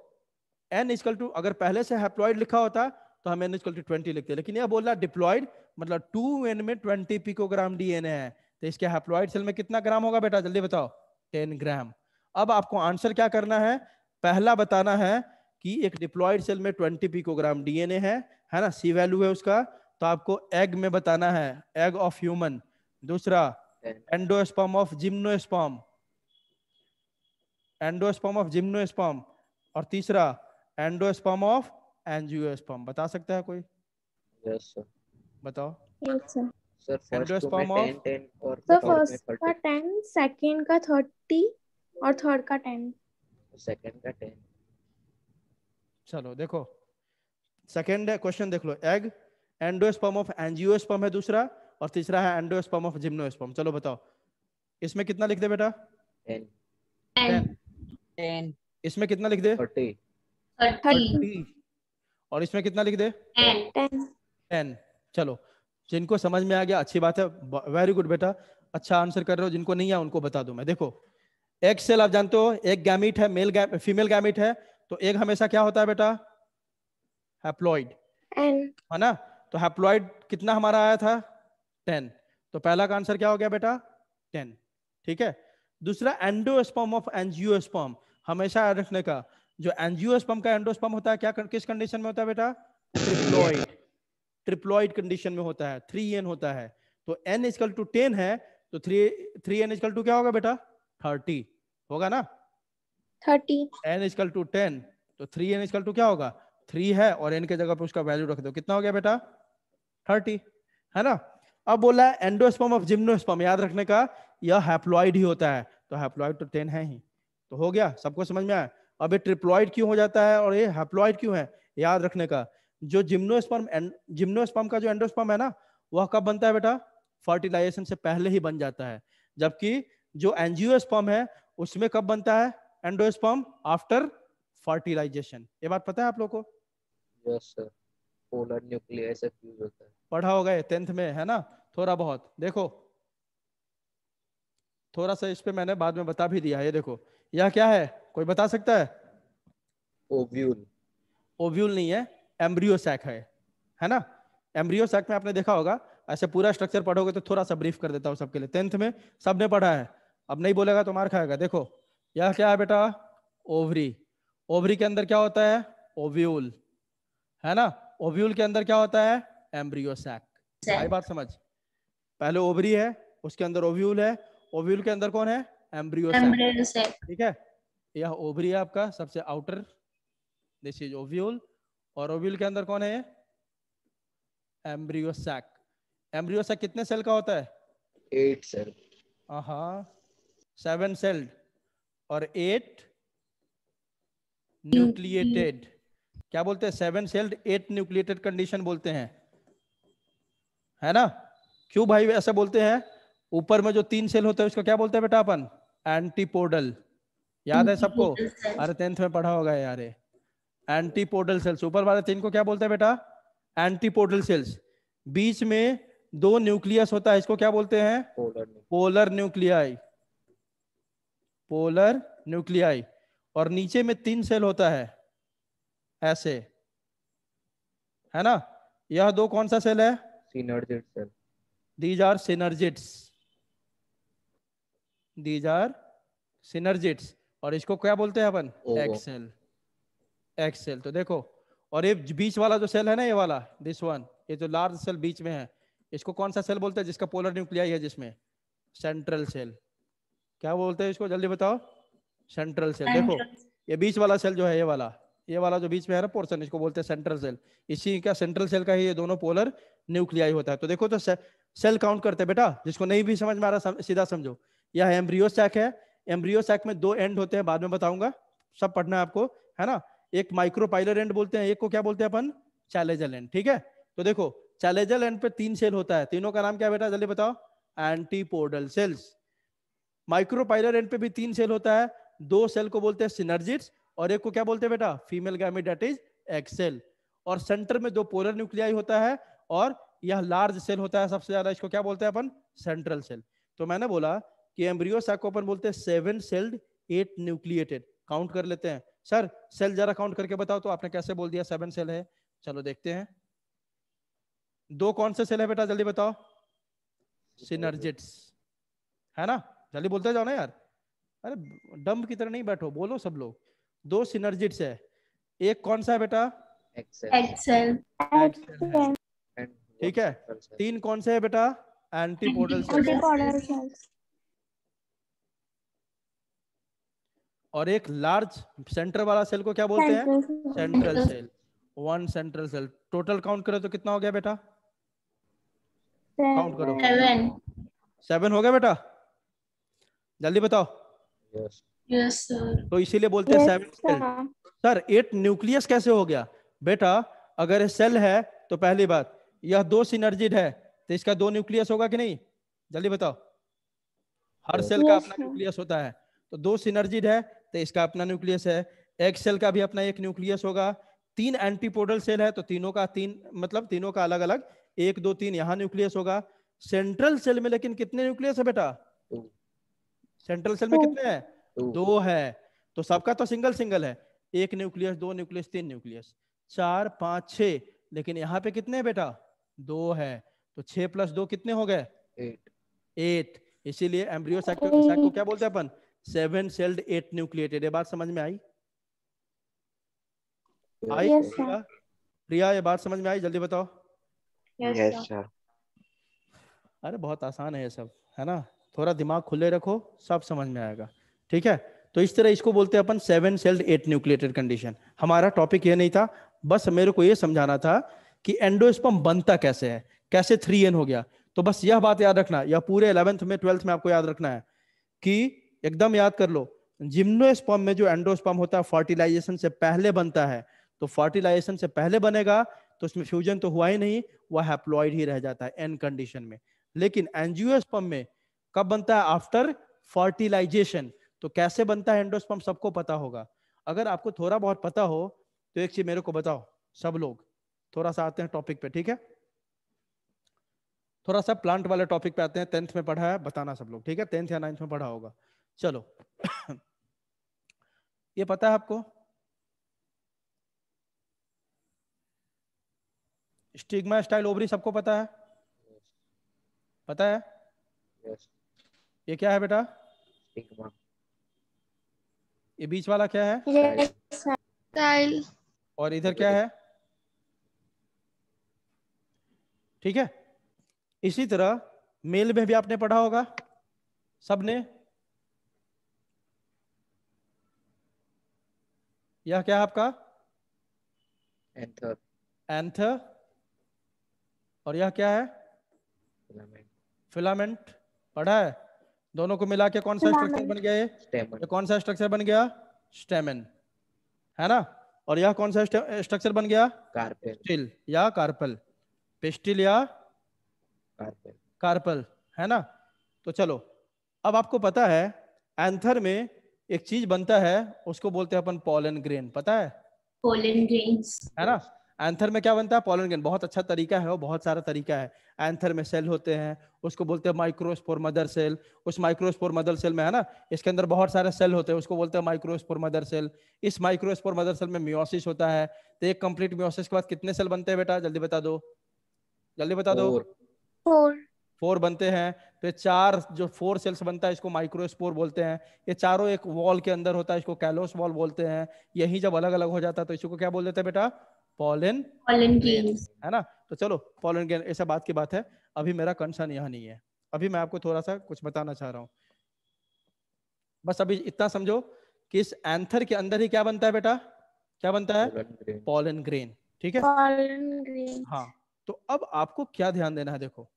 n इक्वल टू अगर पहले से हैप्लॉयड लिखा होता तो हम n इक्वल टू 20 लिखते, लेकिन यह बोल रहा डिप्लॉयड मतलब 2n में 20 पिकोग्राम डीएनए है, तो इसके हैप्लॉयड सेल में कितना ग्राम होगा बेटा, जल्दी बताओ, 10 ग्राम। अब आपको आंसर क्या करना है, पहला बताना है कि एक डिप्लॉयड सेल में 20 पिकोग्राम डीएनए है ना, सी वैल्यू है उसका, तो आपको एग में बताना है, एग ऑफ ह्यूमन। दूसरा endosperm of gymnosperm, endosperm of gymnosperm. और तीसरा एंडोस्पर्म ऑफ एंजियोस्पर्म। बता सकता है कोई,
यस सर।
बताओ।
Yes sir.
सर फर्स्ट में
एंडोस्पर्म
10
ऑफ
10 और
सर
थर्ड में
फर्स्ट का
30,
10, सेकंड का 30 और थर्ड का 10।
सेकंड का 10।
चलो देखो सेकंड क्वेश्चन देख लो, एग एंडोस्पर्म ऑफ एंजियोस्पर्म है दूसरा, और तीसरा है एंडोस्पर्म ऑफ जिम्नोस्पर्म। चलो बताओ इसमें कितना लिख दे बेटा,
10
10।
10
इसमें कितना लिख दे,
30
30। और इसमें कितना लिख दे,
10।
10। चलो जिनको समझ में आ गया अच्छी बात है, वेरी गुड बेटा, अच्छा आंसर कर रहे हो। जिनको नहीं है उनको बता दूं मैं। देखो एक सेल आप जानते हो, एक गैमीट है, फीमेल गैमीट है, तो एक हमेशा क्या होता है बेटा, हैप्लॉइड,
एन।
है ना। तो हैप्लॉइड कितना हमारा आया था, 10। तो पहला का आंसर क्या हो गया बेटा, 10। ठीक है। दूसरा एंडोस्पर्म ऑफ एंजियोस्पर्म, हमेशा याद रखने का, जो एंजियोस्पर्म का एंडोस्पर्म होता है क्या किस कंडीशन में होता है बेटा, ट्रिप्लॉइड, ट्रिप्लॉइड कंडीशन में होता है, 3n होता है। तो n इक्वल टू 10 है, तो 3n इक्वल टू क्या होगा बेटा, 30 होगा ना।
30।
n इक्वल टू 10, तो 3n इक्वल टू क्या होगा, 3 है, और n के जगह पे उसका वैल्यू रख दो, कितना हो गया बेटा, 30, है ना। अब बोला है एंडोस्पर्म ऑफ जिम्नोस्पर्म, याद रखने का, यह हैप्लॉइड ही होता है, तो हैप्लॉइड तो 10 है ही, तो हो गया, सबको समझ में आया। अब ये ट्रिप्लॉइड क्यों हो जाता है और ये हैप्लॉइड क्यों है, याद रखने का, जो जिम्नोस्पर्म का जो एंडोस्पर्म है ना, वह कब बनता है बेटा, फर्टिलाइजेशन से पहले ही बन जाता है। जबकि जो एंजियोस्पर्म है उसमें कब बनता है एंडोस्पर्म, आफ्टर फर्टिलाइजेशन। ये बात पता है आप लोग को,
yes sir. Polar nucleus fuse होता है,
पढ़ा होगा ये 10th में, है ना, थोड़ा बहुत। देखो थोड़ा सा इस पे मैंने बाद में बता भी दिया है, ये देखो यह क्या है, कोई बता सकता है,
ओव्यूल।
ओव्यूल नहीं है, एम्ब्रियो सैक है ना। एम्ब्रियो सैक में आपने देखा होगा, ऐसे पूरा स्ट्रक्चर पढ़ोगे तो थोड़ा सा ब्रीफ कर देता हूँ सबके लिए, 10th में सबने पढ़ा है, अब नहीं बोलेगा तो मार खाएगा। देखो यह क्या है बेटा, ओवरी, ओवरी के अंदर क्या होता है, ओव्यूल, है ना। ओव्यूल के अंदर क्या होता है, एम्ब्रियो सैक। आई बात समझ, पहले ओवरी है, उसके अंदर ओव्यूल है, ओव्यूल के अंदर कौन है, एम्ब्रियो सैक। ठीक है, यह ओवरी है आपका सबसे आउटर, दिस इज ओव्यूल, और ओव्यूल के अंदर कौन है, एम्ब्रियो सैक। एम्ब्रियो सैक कितने सेल का होता है,
8 सेल।
हाँ 7 सेल्ड और 8 न्यूक्लिएटेड। क्या बोलते हैं, 7 सेल्ड 8 न्यूक्लिएटेड कंडीशन बोलते हैं, है ना। क्यों भाई ऐसा बोलते हैं, ऊपर में जो 3 सेल होता है उसको क्या बोलते हैं बेटा अपन, एंटीपोडल। याद है सबको, अरे 10th में पढ़ा होगा यार, एंटीपोडल सेल्स। ऊपर वाले 3 को क्या बोलते हैं बेटा, एंटीपोडल सेल्स। बीच में 2 न्यूक्लियस होता है, इसको क्या बोलते हैं, पोलर न्यूक्लियाई, पोलर न्यूक्लियाई। और नीचे में 3 सेल होता है ऐसे, है ना। यह दो कौन सा सेल है?
synergid cell.
These are synergids. These are synergids. और इसको क्या बोलते हैं अपन? एक्सेल। एक्सेल। तो देखो, और ये बीच वाला जो सेल है ना, ये वाला, दिस वन, ये जो लार्ज सेल बीच में है, इसको कौन सा सेल बोलते हैं? जिसका पोलर न्यूक्लियाई है, जिसमें सेंट्रल सेल। क्या बोलते हैं इसको, जल्दी बताओ? Central cell. देखो ये बीच वाला सेल जो है, ये वाला जो बीच में है ना पोर्शन, इसको बोलते हैं सेंट्रल सेल। इसी का सेंट्रल सेल का ही ये दोनों पोलर न्यूक्लियाई होता है। तो देखो, तो सेल काउंट करते हैं बेटा। जिसको नहीं भी समझ में आ रहा सीधा समझो। यह एम्ब्रियो सैक है। एम्ब्रियो सैक में दो एंड होते हैं, बाद में बताऊंगा, सब पढ़ना है आपको, है ना। एक माइक्रोपाइलर एंड बोलते हैं, एक को क्या बोलते हैं अपन? Chalazal and. ठीक है, तो देखो चैलेजल एंड पे 3 सेल होता है। तीनों का नाम क्या है बेटा, जल्दी बताओ? Antipodal cells. माइक्रोपाइलर एंड पे भी 3 सेल होता है। 2 सेल को बोलते हैं सिनर्जिड्स, और एक को क्या बोलते हैं बेटा? Female gamete, that is egg cell. और सेंटर में 2 पोलर न्यूक्लियाई होता है, और यह लार्ज सेल होता है सबसे ज्यादा, इसको क्या बोलते हैं अपन? Central cell. तो मैंने बोला कि एम्ब्रियो सैक को अपन बोलते हैं 7 सेल्ड 8 न्यूक्लिएटेड। काउंट कर लेते हैं। सर सेल जरा काउंट करके बताओ तो, आपने कैसे बोल दिया 7 सेल है? चलो देखते हैं। 2 कौन से सेल है बेटा, जल्दी बताओ? सिनर्जिड्स, है ना। जल्दी बोलते जाओ ना यार, अरे डम्ब की तरह नहीं बैठो, बोलो सब लोग। 2 सिनर्जिड्स है। एक कौन सा है बेटा?
एक्सेल।
ठीक है। 3 कौन से है बेटा? Antipodal cell.
Antipodal cells.
और एक लार्ज सेंटर वाला सेल को क्या बोलते हैं? Central cell. 1 central cell. Total count करो तो कितना हो गया बेटा? काउंट करो। 7 हो गया बेटा, जल्दी बताओ।
Yes sir.
तो इसीलिए बोलते हैं 7 सेल। सर 8 न्यूक्लियस कैसे हो गया बेटा? अगर सेल है तो पहली बात, यह 2 सिनर्जिड है, तो इसका 2 न्यूक्लियस होगा कि नहीं? जल्दी बताओ। हर सेल का अपना न्यूक्लियस होता है, तो 2 सिनर्जिड है तो इसका अपना न्यूक्लियस है। एक सेल का भी अपना एक न्यूक्लियस होगा। 3 एंटीपोडल सेल है, तो तीनों का 3, मतलब तीनों का अलग अलग 1 2 3 यहाँ न्यूक्लियस होगा। सेंट्रल सेल में लेकिन कितने न्यूक्लियस है बेटा? सेंट्रल सेल में कितने हैं? 2 है। तो सबका तो सिंगल सिंगल है, 1 न्यूक्लियस, 2 न्यूक्लियस, 3 न्यूक्लियस, 4 5 6। लेकिन यहाँ पे कितने हैं बेटा? 2 है। तो 6 + 2 कितने हो गए? 8। इसीलिए एम्ब्रियो सैक को क्या बोलते हैं अपन? 7 सेल्ड 8 न्यूक्लिएटेड। ये बात समझ में आई? आई प्रिया, ये बात समझ में आई? जल्दी बताओ।
Yes sir.
अरे बहुत आसान है ये सब, है ना। थोड़ा दिमाग खुले रखो, सब समझ में आएगा। ठीक है, तो इस तरह इसको बोलते हैं अपन 7 सेल्ड 8 न्यूक्लिएटेड कंडीशन। हमारा टॉपिक ये नहीं था, बस मेरे को ये समझाना था कि एंडोस्पर्म बनता कैसे है, कैसे 3N हो गया। तो बस यह बात याद रखना, या पूरे 11th में 12th में आपको याद रखना है कि एकदम याद कर लो, जिम्नोस्पर्म में जो एंडोस्पर्म होता है फर्टिलाइजेशन से पहले बनता है। तो फर्टिलाइजेशन से पहले बनेगा तो उसमें फ्यूजन तो हुआ ही नहीं, वह हैप्लॉइड ही रह जाता है एन कंडीशन में। लेकिन एंजियोस्पर्म में कब बनता है? After fertilisation. तो कैसे बनता है एंडोस्पर्म सबको पता होगा। अगर आपको थोड़ा बहुत पता हो तो एक चीज मेरे को बताओ, सब लोग थोड़ा सा आते हैं टॉपिक पे, ठीक है। थोड़ा सा प्लांट वाले टॉपिक पे आते हैं। 10th में पढ़ा है, बताना सब लोग, ठीक है। 10th या 9th में पढ़ा होगा। चलो ये पता है आपको, स्टिग्मा स्टाइल ओवरी सबको पता है? पता है? ये क्या है बेटा? ये बीच वाला क्या है?
स्टाइल।
और इधर क्या है? ठीक है। इसी तरह मेल में भी आपने पढ़ा होगा सबने। यह क्या है आपका? एंथर। और यह क्या है? फिलामेंट। पढ़ा है? दोनों को मिला के कौन सा स्ट्रक्चर बन गया? ये कौन सा स्ट्रक्चर बन गया? स्टेमन, है ना। और यह कौन सा स्ट्रक्चर बन गया? पिस्टिल या कार्पल। पिस्टिल या कार्पल, है ना। तो चलो, अब आपको पता है एंथर में एक चीज बनता है, उसको बोलते हैं अपन पोलन ग्रेन। पता है?
पोलन ग्रेन्स,
है ना। एंथर में क्या बनता है? Pollen grain. बहुत अच्छा तरीका है, वो बहुत सारा तरीका है। एंथर में सेल होते हैं, उसको बोलते हैं माइक्रोस्पोर मदर सेल। उस माइक्रोस्पोर मदर सेल में है ना, इसके अंदर बहुत सारे सेल होते हैं, उसको बोलते हैं माइक्रोस्पोर मदर सेल। इस माइक्रोस्पोर मदर सेल में मियोसिस होता है। तो एक कंप्लीट मियोसिस के बाद कितने सेल बनते हैं बेटा? जल्दी बता दो, जल्दी बता दो।
4
4 बनते हैं। तो ये 4 जो 4 सेल्स बनता है इसको माइक्रोस्पोर बोलते हैं। ये चारों एक वॉल के अंदर होता है, इसको कैलोस वॉल बोलते हैं। यही जब अलग अलग हो जाता है तो इसको क्या बोल देते हैं बेटा? Pollen
pollen
grain,
grains.
है ना। तो चलो पॉलन ग्रेन ऐसा बात की बात है। अभी मेरा कंसर्न यहाँ नहीं है, अभी मैं आपको थोड़ा सा कुछ बताना चाह रहा हूँ। बस अभी इतना समझो कि इस एंथर के अंदर ही क्या बनता है बेटा? क्या बनता है? पॉलन ग्रेन, ठीक है।
pollen grains.
हाँ, तो अब आपको क्या ध्यान देना है, देखो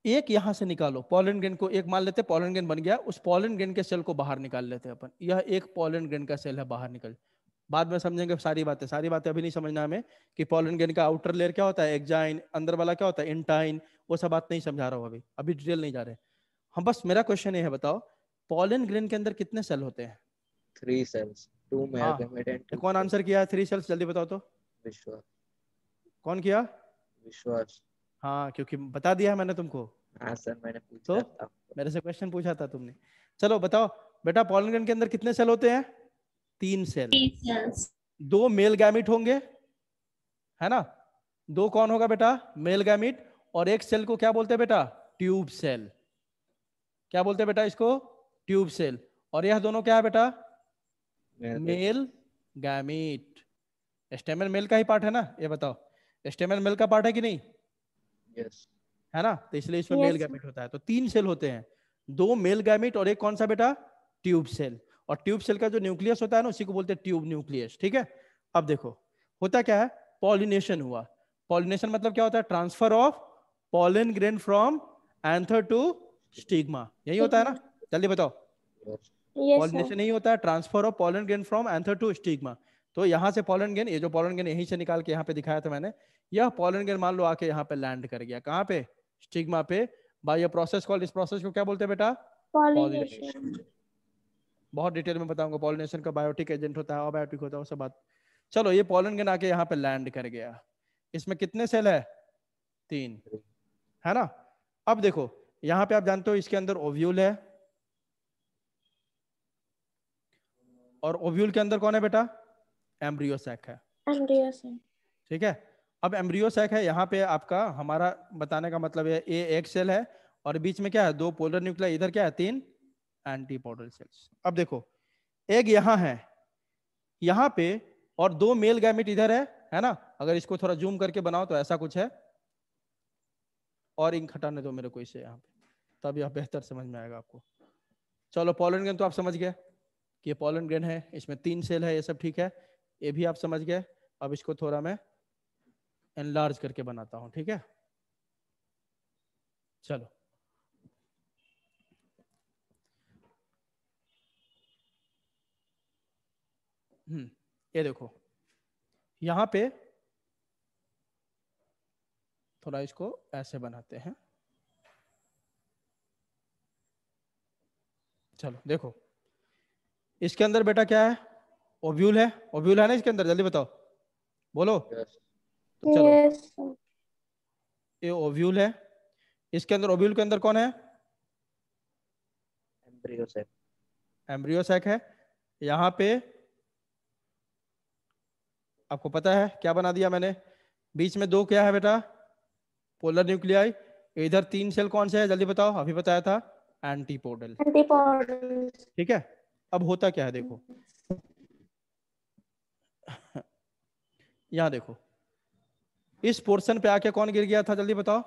एक यहां से निकालो पॉलन ग्रेन को, एक मान लेते पॉलन ग्रेन बन गया, उस पॉलन ग्रेन के सेल को बाहर निकाल लेते हैं अपन। यह एक पॉलन ग्रेन का सेल है, बाहर निकल। बाद में समझेंगे सारी बातें अभी नहीं समझना हमें कि पॉलन ग्रेन का आउटर लेयर क्या होता है, एक्जाइन, अंदर वाला क्या होता है, इंटाइन। वो सब बात नहीं समझा रहा हूँ अभी डिटेल नहीं जा रहे हम। बस मेरा क्वेश्चन ये है, बताओ पॉलन ग्रेन के अंदर कितने सेल होते हैं?
3 cells, 2 male
हाँ,
gamete and 2
कौन आंसर किया 3 सेल्स? जल्दी बताओ तो,
विश्वास।
कौन किया?
विश्वास।
हाँ, क्योंकि बता दिया है मैंने तुमको,
हाँ सर, मैंने
तो
पूछा था।
मेरे से क्वेश्चन पूछा था तुमने। चलो बताओ बेटा पॉलन ग्रेन के अंदर कितने सेल होते हैं? 3 सेल।
3 cells.
2 मेल गैमिट होंगे, है ना। 2 कौन होगा बेटा? Male gamete. और एक सेल को क्या बोलते हैं बेटा? Tube cell. क्या बोलते हैं बेटा इसको? Tube cell. और यह दोनों क्या है बेटा? Male gamete. स्टेमन मेल का ही पार्ट है ना, ये बताओ स्टेमन मेल का पार्ट है कि नहीं?
यस।
है ना, तो इसलिए इसमें
Yes,
मेल
sir.
गैमेट होता है। तो 3 सेल होते हैं, 2 मेल गैमेट और एक कौन सा बेटा? Tube cell. और ट्यूब सेल का जो न्यूक्लियस होता है ना, उसी को बोलते हैं ट्यूब न्यूक्लियस, ठीक है। अब देखो होता क्या है, पॉलिनेशन हुआ। पॉलिनेशन मतलब क्या होता है? Transfer of pollen grain from anther to stigma, यही होता है ना। जल्दी बताओ,
Yes, sir.
पॉलिनेशन यही होता है, transfer of pollen grain from anther to stigma. तो यहाँ से पॉलन ग्रेन, ये जो पॉलन ग्रेन यहीं से निकाल के यहाँ पे दिखाया था मैंने, यह पॉलन ग्रेन मान लो आके यहाँ पे लैंड कर गया, कहाँ पे? स्टिग्मा पे। बाय अ प्रोसेस कॉल्ड, इस प्रोसेस को क्या बोलते हैं बेटा?
Pollination.
बहुत डिटेल में बताऊंगा पॉलिनेशन का, बायोटिक एजेंट होता है, अबायोटिक होता है, वो सब बात। चलो ये पॉलन ग्रेन आके यहाँ पे लैंड कर गया, इसमें कितने सेल है? 3, है ना। अब देखो यहाँ पे आप जानते हो इसके अंदर ओव्यूल है, और ओव्यूल के अंदर कौन है बेटा? एम्ब्रियो सैक है,
Embryo cell.
ठीक है। अब एम्ब्रियो सैक है, यहाँ पे आपका हमारा बताने का मतलब है ये एक सेल है, और बीच में क्या है? 2 पोलर न्यूक्लिया, इधर क्या है? 3 एंटीपोडल सेल्स। अब देखो एग यहाँ है, यहाँ पे, और 2 मेल गैमेट इधर है ना। अगर इसको थोड़ा जूम करके बनाओ तो ऐसा कुछ है, और इंक हटाने दो मेरे को इसे यहाँ पे, तब यह बेहतर समझ में आएगा आपको। चलो पॉलन ग्रेन तो आप समझ गए कि ये पॉलन ग्रेन है, इसमें 3 सेल है, ये सब ठीक है, ये भी आप समझ गए। अब इसको थोड़ा मैं एनलार्ज करके बनाता हूं, ठीक है। चलो ये देखो यहां पे थोड़ा इसको ऐसे बनाते हैं। चलो देखो इसके अंदर बेटा क्या है? ओव्यूल है, ओव्यूल है ना इसके अंदर, जल्दी बताओ, बोलो। तो चलो
Yes, sir.
ये ओव्यूल है, इसके अंदर ओव्यूल के अंदर कौन है?
Embryo cell.
एम्ब्रियो सैक है। यहाँ पे आपको पता है क्या बना दिया मैंने? बीच में 2 क्या है बेटा? Polar nuclei. इधर 3 सेल कौन से है? जल्दी बताओ, अभी बताया था, एंटीपोडल,
Antipodal.
ठीक है। अब होता क्या है देखो, यहाँ देखो इस पोर्शन पे आके कौन गिर गया था? जल्दी बताओ,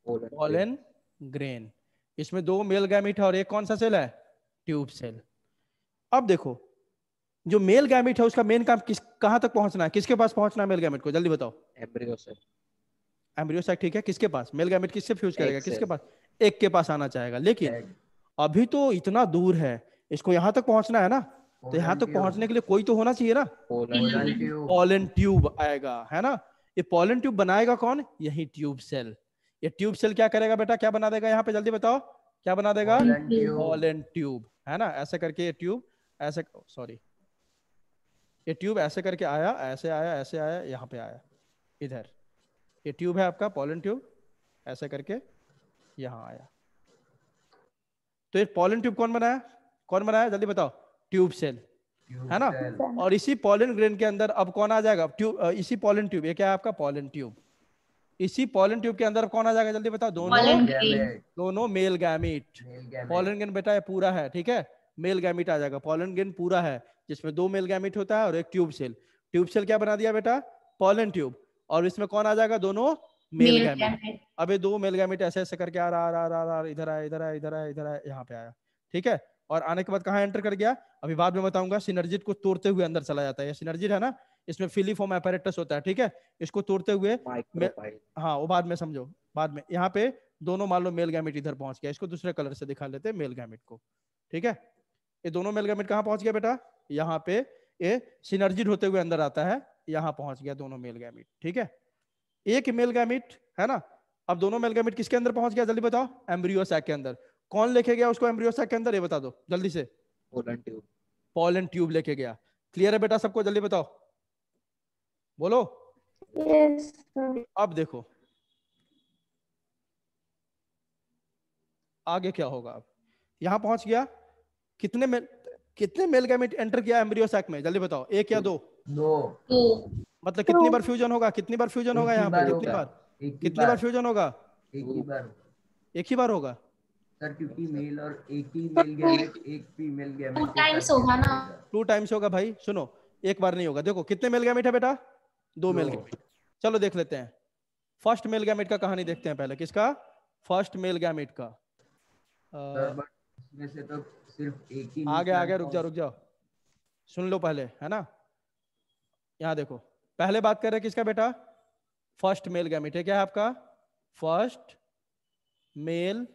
पॉलन ग्रेन। इसमें 2 मेल गैमेट है और एक कौन सा सेल है? Tube cell. अब देखो जो मेल गैमेट है उसका मेन काम कहां तक पहुंचना है? किसके पास पहुंचना है मेल गैमेट को? जल्दी बताओ।
Embryo cell.
एम्ब्रियो साइट, ठीक है, किसके पास? मेल गैमेट किससे फ्यूज करेगा?
एक
किसके
सेल।
पास? एक के पास आना चाहेगा, लेकिन अभी तो इतना दूर है, इसको यहां तक पहुंचना है ना, तो यहां तक पहुंचने के लिए कोई तो होना चाहिए ना। पॉलन ट्यूब आएगा, है ना। ये पॉलन ट्यूब बनाएगा कौन? यही ट्यूब सेल। ये ट्यूब सेल क्या करेगा बेटा? क्या बना देगा यहाँ पे? जल्दी बताओ, क्या बना देगा? पॉलन ट्यूब, है ना। ऐसे करके ये ट्यूब ऐसे, सॉरी ये ट्यूब ऐसे करके आया, ऐसे आया, ऐसे आया, यहाँ पे आया, इधर। ये ट्यूब है आपका पॉलन ट्यूब, ऐसे करके यहाँ आया। तो ये पॉलन ट्यूब कौन बनाया, कौन बनाया जल्दी बताओ? ट्यूब सेल, है ना। और इसी पॉलन ग्रेन के अंदर अब कौन आ जाएगा? ट्यूब, इसी पॉलन ट्यूब, ये क्या है आपका पॉलन ट्यूब। इसी पॉलन ट्यूब के अंदर अब कौन आ जाएगा जल्दी बताओ? दोनों मेल गैमीट। पॉलन ग्रेन बेटा ये पूरा है, ठीक है, मेल गैमीट आ जाएगा। पॉलन ग्रेन पूरा है जिसमें 2 मेल गैमीट होता है और एक ट्यूब सेल। ट्यूब सेल क्या बना दिया बेटा? Pollen tube. और इसमें कौन आ जाएगा? दोनों मेल गैमीट। अब ये 2 मेल गैमीट ऐसे ऐसे करके आ रहा, इधर आया, इधर आया, इधर आया, इधर आया, यहाँ पे आया, ठीक है। और आने के बाद कहाँ एंटर कर गया? अभी बाद में बताऊंगा। सिनर्जिड को तोड़ते हुए अंदर चला जाता है। ये सिनर्जिड है ना, इसमें फिलीफॉर्म apparatus होता है, ठीक है। इसको तोड़ते हुए हाँ वो बाद में समझो, बाद में। यहाँ पे दोनों मान लो मेल गैमेट इधर पहुंच गया, इसको दूसरे कलर से दिखा लेते हैं मेल गैमेट को, ठीक है। ये दोनों मेल गैमेट कहाँ पहुंच गया बेटा? यहाँ पे ये सिनर्जिड होते हुए अंदर आता है, यहाँ पहुंच गया दोनों मेल गैमेट, ठीक है। एक मेल गैमेट है ना। अब दोनों मेल गैमेट किसके अंदर पहुंच गया जल्दी बताओ? एम्ब्रियो सैक के अंदर। कौन लेके गया उसको एम्ब्रियो सैक के अंदर? ये बता दो जल्दी से।
Pollen tube.
पॉलन ट्यूब लेके गया। क्लियर है बेटा सबको? जल्दी बताओ, बोलो।
Yes sir.
अब देखो आगे क्या होगा। अब यहां पहुंच गया, कितने मेल गैमेट एंटर किया एम्ब्रियो सैक में जल्दी बताओ? 1 या 2?
2।
मतलब कितनी बार फ्यूजन होगा? कितनी बार फ्यूजन होगा यहाँ पे? कितनी बार? कितनी बार फ्यूजन होगा?
एक ही बार।
एक ही बार होगा
सर, क्योंकि मेल और एक ही मेल गैमेट एक फीमेल गैमेट
2 टाइम्स होगा ना।
2 टाइम्स होगा भाई। सुनो, एक बार नहीं होगा। देखो कितने मेल गैमेट है बेटा? 2 मेल गैमेट। चलो देख लेते हैं फर्स्ट मेल गैमेट का कहानी देखते हैं पहले। किसका? फर्स्ट मेल गैमेट का।
इसमें से तो सिर्फ एक ही
आगे रुक जाओ, सुन लो पहले, है ना। यहाँ देखो, पहले बात कर रहे हैं किसका बेटा? फर्स्ट मेल गैमेट है। क्या है आपका? First male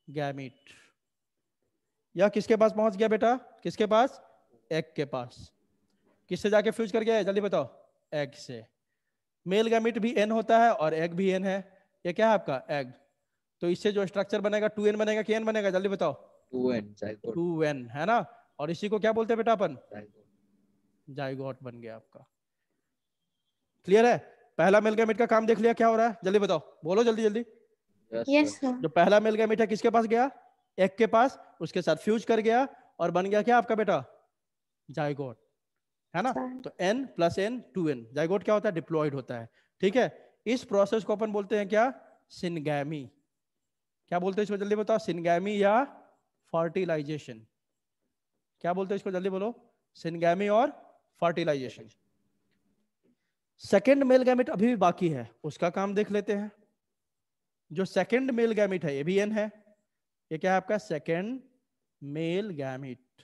gamete. यह किसके पास पहुंच गया बेटा? किसके पास? एग के पास। किससे जाके फ्यूज कर गया है जल्दी बताओ? एग से। मेल गैमेट भी एन होता है और एग भी एन है। ये क्या है आपका? एग। तो इससे जो स्ट्रक्चर बनेगा 2n बनेगा कि n बनेगा जल्दी बताओ? 2n है ना। और इसी को क्या बोलते हैं बेटा अपन? जाइगोट बन गया आपका। क्लियर है? पहला मेल गैमेट का काम देख लिया, क्या हो रहा है जल्दी बताओ? बोलो जल्दी जल्दी।
Yes sir.
जो पहला मेल गैमेट है किसके पास गया? एग के पास। उसके साथ फ्यूज कर गया और बन गया क्या आपका बेटा? जाइगोट, है ना। तो n + n 2n। जाइगोट क्या होता है? डिप्लॉयड होता है, ठीक है। इस प्रोसेस को अपन बोलते हैं क्या? सिनगैमी। क्या बोलते हैं इसको जल्दी बताओ? सिनगैमी या फर्टिलाइजेशन। क्या बोलते हैं इसको जल्दी बोलो? सिनगैमी और फर्टिलाइजेशन। सेकेंड मेल गैमेट अभी भी बाकी है, उसका काम देख लेते हैं। जो सेकेंड मेल गैमेट है ये भी एन है। ये क्या है आपका? सेकेंड मेल गैमेट,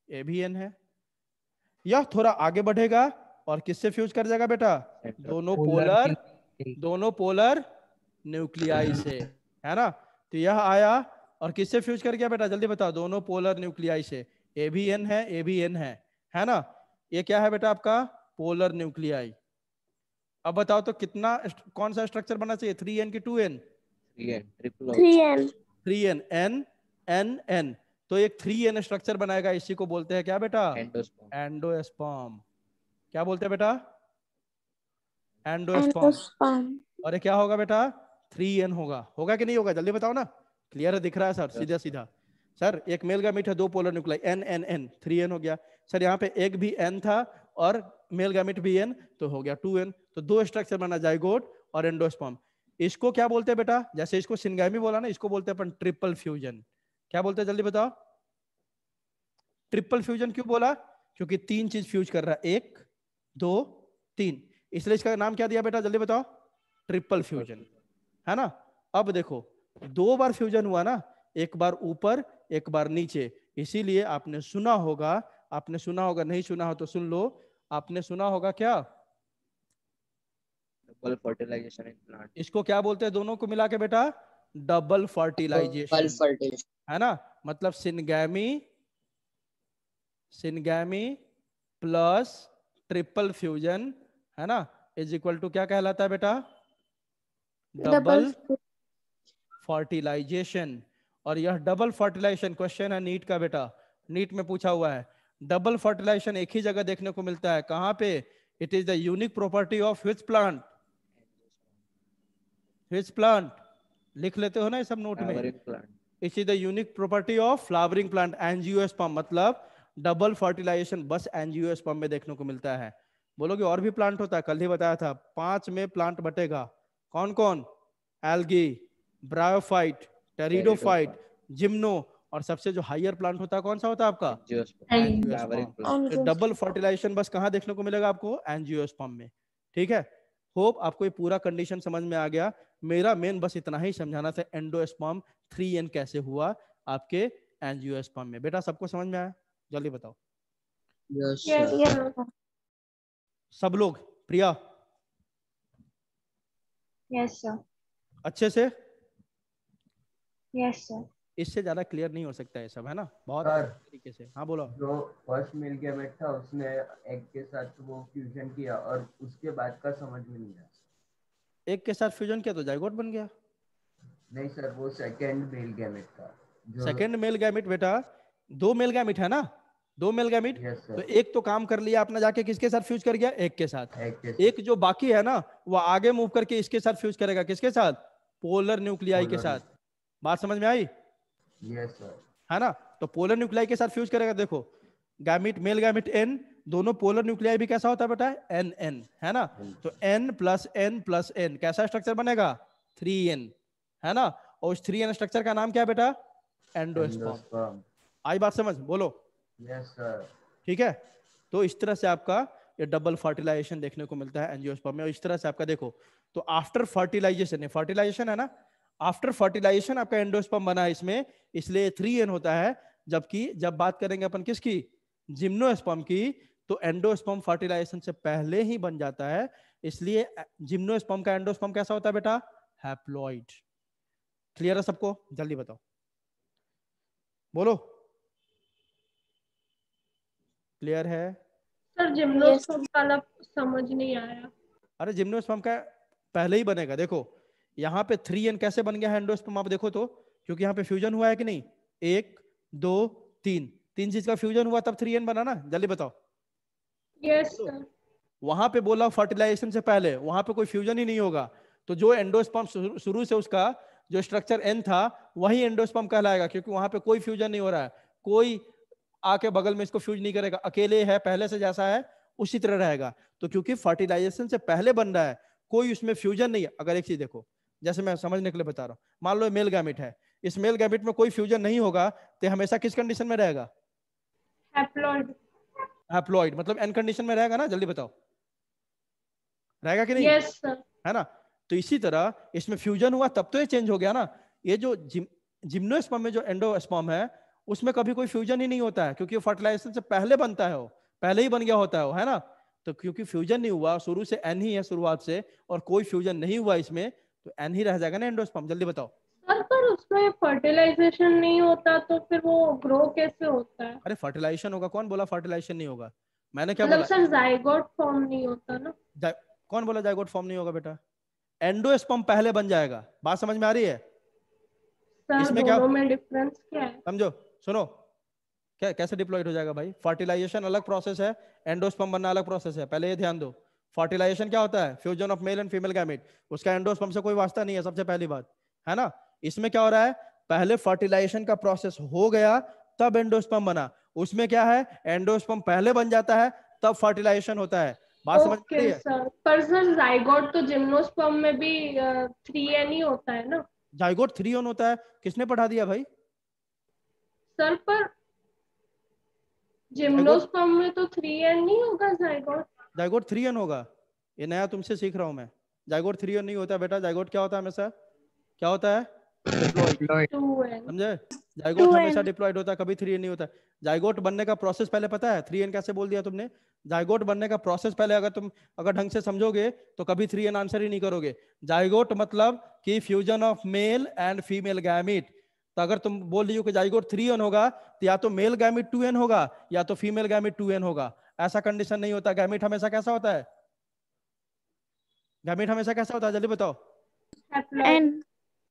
ये भी एन है। यह थोड़ा आगे बढ़ेगा और किससे फ्यूज कर जाएगा बेटा? दोनों पोलर न्यूक्लियाई से, है ना। तो यह आया और किससे फ्यूज कर गया बेटा जल्दी बताओ? दोनों पोलर न्यूक्लियाई से। ए भी एन है, ए भी एन है ना। ये क्या है बेटा आपका? Polar nuclei. अब बताओ तो कितना, कौन सा स्ट्रक्चर बनना चाहिए? 3n की 2n?
3n।
3n, n n n। तो एक 3n स्ट्रक्चर बनाएगा, इसी को बोलते हैं क्या बेटा? एंडोस्पर्म। क्या बोलते हैं बेटा? एंडोस्पर्म। और ये क्या होगा बेटा? 3n होगा कि नहीं होगा जल्दी बताओ ना। क्लियर है? दिख रहा है सर? सीधा सीधा सर। एक मेल गैमेट है, 2 polar nuclei, n n n, 3n हो गया सर। यहाँ पे एक भी n था और मेल गैमेट भी n, तो हो गया 2n। तो 2 स्ट्रक्चर बना, जाइगोट और एंडोस्पर्म। इसको क्या बोलते हैं बेटा? जैसे इसको सिनगैमी बोला ना, इसको बोलते हैं अपन ट्रिपल फ्यूजन। क्या बोलते हैं जल्दी बताओ? ट्रिपल फ्यूजन क्यों बोला? क्योंकि 3 चीज फ्यूज कर रहा है, 1 2 3, इसलिए इसका नाम क्या दिया बेटा जल्दी बताओ? ट्रिपल फ्यूजन, है ना। अब देखो 2 बार फ्यूजन हुआ ना, एक बार ऊपर एक बार नीचे। इसीलिए आपने सुना होगा, नहीं सुना हो तो सुन लो। आपने सुना होगा क्या?
Double fertilisation in plant.
इसको क्या बोलते हैं दोनों को मिला के बेटा? डबल फर्टिलाइजेशन, है ना। मतलब सिनगैमी प्लस ट्रिपल फ्यूजन, है ना, इज इक्वल टू क्या कहलाता है बेटा? Double fertilisation. और यह डबल फर्टिलाइजेशन क्वेश्चन है नीट का बेटा, नीट में पूछा हुआ है। डबल फर्टिलाइजेशन एक ही जगह देखने को मिलता है, कहाँ पे? It is the unique property of which plant? Which plant? लिख लेते हो ना ये सब नोट में?
Flowering plant.
It is the unique property of flowering plant, angiosperm. मतलब डबल फर्टिलाइजेशन बस एंजियोस्पर्म में देखने को मिलता है। बोलोगे और भी प्लांट होता है? कल ही बताया था 5 में प्लांट बटेगा। कौन कौन? एल्गी, ब्रायोफाइट, टेरिडोफाइट, जिम्नो, और सबसे जो हायर प्लांट होता है कौन सा होता है आपका?
Flowering
angiosperm.
plant.
तो डबल फर्टिलाइजेशन बस कहाँ देखने को मिलेगा आपको? एंजियोस्पर्म में। ठीक है, होप आपको ये पूरा कंडीशन समझ में आ गया। मेरा मेन बस इतना ही समझाना था, एंडोस्पर्म 3n कैसे हुआ आपके एंजियोस्पर्म में। बेटा सबको समझ में आया? जल्दी बताओ
Yes,
Yes,
sir.
sir.
सब लोग। प्रिया
Yes, sir.
अच्छे से?
Yes, sir.
इससे ज्यादा क्लियर नहीं हो सकता है सब, है ना? बहुत
सर।
अच्छे तरीके से। हाँ बोलो।
जो फर्स्ट मेल गैमेट था उसने एग के साथ वो फ्यूजन किया और उसके बाद का समझ में नहीं आया।
एक के साथ फ्यूजन किया तो जाइगोट बन गया।
नहीं सर, वो सेकंड मेल गैमेट था जो
सेकेंड मेल गैमिट बेटा, 2 मेल गैमिट है ना? 2 मेल गैमिट।
यस
तो
सर,
एक तो काम कर लिया आपने, जाके किसके साथ फ्यूज कर गया? एक के साथ।
एग के
एक जो बाकी है ना, वो आगे मूव करके इसके साथ फ्यूज करेगा। किसके साथ? पोलर न्यूक्लियाई के
Polar
साथ। बात समझ में आई?
यस सर,
है ना? तो पोलर न्यूक्लियाई के साथ फ्यूज करेगा। देखो गैमिट, मेल गैमिट n, दोनों पोलर न्यूक्लियाई भी कैसा होता है बेटा? n, है ना? तो n प्लस n कैसा स्ट्रक्चर बनेगा? 3n, है ना? और उस 3n स्ट्रक्चर का नाम क्या है बेटा? एंडोस्पर्म।
एंडोस्पर्म।
आई बात समझ? बोलो।
यस सर,
ठीक है, तो इस तरह से आपका ये डबल फर्टिलाइजेशन देखने को मिलता है एंजियोस्पर्म में। और इस तरह से आपका देखो, तो आफ्टर फर्टिलाइजेशन, फर्टिलाइजेशन है ना, आफ्टर फर्टिलाइजेशन आपका एंडोस्पर्म बना है इसमें, इसलिए 3n होता है। जबकि जब बात करेंगे अपन किसकी? जिम्नोस्पर्म की, तो एंडोस्पर्म फर्टिलाइजेशन से पहले ही बन जाता है, इसलिए जिम्नोस्पर्म का एंडोस्पर्म कैसा होता है बेटा? हैप्लॉइड। क्लियर है सबको? जल्दी बताओ, बोलो। क्लियर है?
सर जिम्नोस्पर्म वाला समझ नहीं आया।
अरे जिम्नोस्पर्म का पहले ही बनेगा। देखो यहाँ पे 3n कैसे बन गया है एंडोस्पर्म, आप देखो तो, क्योंकि यहाँ पे फ्यूजन हुआ है कि नहीं? 1 2 3, 3 चीज का फ्यूजन हुआ तब 3n बना ना। जल्दी बताओ।
Yes sir.
वहां पे बोला फर्टिलाइजेशन से पहले, वहां पे कोई फ्यूजन ही नहीं होगा। तो जो एंडोस्पर्म शुरू से उसका जो स्ट्रक्चर n था वही एंडोस्पर्म कहलाएगा, क्योंकि वहां पे कोई फ्यूजन नहीं हो रहा है, कोई आके बगल में इसको फ्यूज नहीं करेगा, अकेले है, पहले से जैसा है उसी तरह रहेगा। तो क्योंकि फर्टिलाइजेशन से पहले बन रहा है, कोई उसमें फ्यूजन नहीं है। अगर एक चीज देखो, जैसे मैं समझने के लिए बता रहा हूँ, मान लो मेल गैमिट है, इस मेल गैमिट में कोई फ्यूजन नहीं होगा, तो हमेशा किस कंडीशन में रहेगा?
हैप्लॉइड।
हैप्लॉइड, मतलब एन कंडीशन में रहेगा ना। जल्दी बताओ, रहेगा कि नहीं?
Yes sir.
है ना? तो इसी तरह इसमें फ्यूजन हुआ तब तो ये चेंज हो गया ना। ये जो जिम्नोस्पर्म में जो एंडोस्पर्म है उसमें कभी कोई फ्यूजन ही नहीं होता है, क्योंकि फर्टिलाइजेशन से पहले बनता है, वो पहले ही बन गया होता है वो, है ना? तो क्योंकि फ्यूजन नहीं हुआ, शुरू से एन ही है शुरुआत से, और कोई फ्यूजन नहीं हुआ इसमें, तो एन ही रह जाएगा ना एंडोस्पर्म। जल्दी बताओ।
सर पर उसमें फर्टिलाइजेशन नहीं होता तो फिर वो ग्रो कैसे होता है?
अरे फर्टिलाइजेशन होगा, कौन बोला फर्टिलाइजेशन नहीं होगा? मैंने क्या
मतलब
बोला?
सर जाइगोट फॉर्म नहीं होता ना?
कौन बोला जाइगोट फॉर्म नहीं होगा बेटा? एंडोस्पर्म पहले बन जाएगा। बात समझ में आ रही है?
सर
इसमें क्या
दोनों में डिफरेंस क्या है?
समझो, सुनो, क्या कैसे डिप्लॉयड हो जाएगा भाई? फर्टिलाइजेशन अलग प्रोसेस है, एंडोस्पर्म बनना अलग प्रोसेस है। पहले ये ध्यान दो, फर्टिलाइजेशन क्या होता है? Fusion of male and female gamete, उसका एंडोस्पर्म से कोई वास्ता नहीं है, सबसे पहली बात, है ना? इसमें क्या हो रहा है? पहले फर्टिलाइजेशन का प्रोसेस हो गया तब एंडोस्पर्म बना। उसमें क्या है? एंडोस्पर्म पहले बन जाता है तब फर्टिलाइजेशन होता है। बात समझ में आ रही है?
सर पर सर जाइगोट तो जिम्नोस्पर्म में भी 3n ही होता है ना?
जाइगोट 3n होता है, किसने पढ़ा दिया भाई?
सर पर जिम्नोस्पर्म में तो 3n नहीं होगा जाइगोट?
जाइगोट 3n होगा, ये नया तुमसे सीख रहा हूं मैं। जाइगोट 3n नहीं होता बेटा। जाइगोट क्या होता है हमेशा? क्या होता है? डिप्लॉयड।
2n।
समझे? जाइगोट हमेशा डिप्लॉयड होता है, कभी 3n नहीं होता। जाइगोट बनने का प्रोसेस पहले पता है? 3n कैसे बोल दिया तुमने? जाइगोट बनने का प्रोसेस पहले अगर ढंग से समझोगे तो कभी 3n आंसर ही नहीं करोगे। जाइगोट मतलब कि fusion of male and female gamete. तो अगर तुम बोल रही हो कि जाइगोट 3n होगा, तो या तो मेल गैमीट 2n होगा या तो फीमेल गैमीट 2n होगा। ऐसा कंडीशन नहीं होता। गैमीट हमेशा कैसा होता है? गैमीट हमेशा कैसा होता है? जल्दी बताओ।
हैप्लॉइड।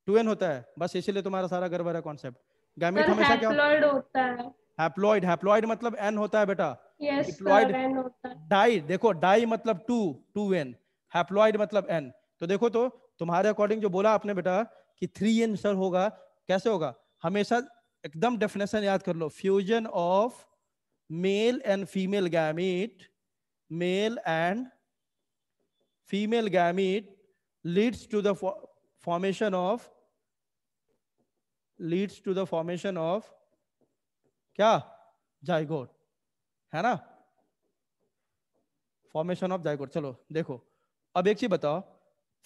2n होता है, बस इसीलिए तुम्हारा सारा गड़बड़ है कॉन्सेप्ट। गैमीट हमेशा क्या?
हैप्लॉइड होता है।
हैप्लॉइड, हैप्लॉइड मतलब एन होता है बेटा।
यस
डिप्लॉइड
सर, एन होता है।
डाई, देखो डाई मतलब टू, टू एन, हैप्लॉइड मतलब एन। तो देखो तो तुम्हारे अकॉर्डिंग जो बोला आपने बेटा कि 3n सर होगा, कैसे होगा? हमेशा एकदम डेफिनेशन याद कर लो, fusion of male and female gamete, male and female gamete leads to the formation of, leads to the formation of क्या? जाइगोट, है ना? Formation of zygote. चलो देखो, अब एक चीज बताओ,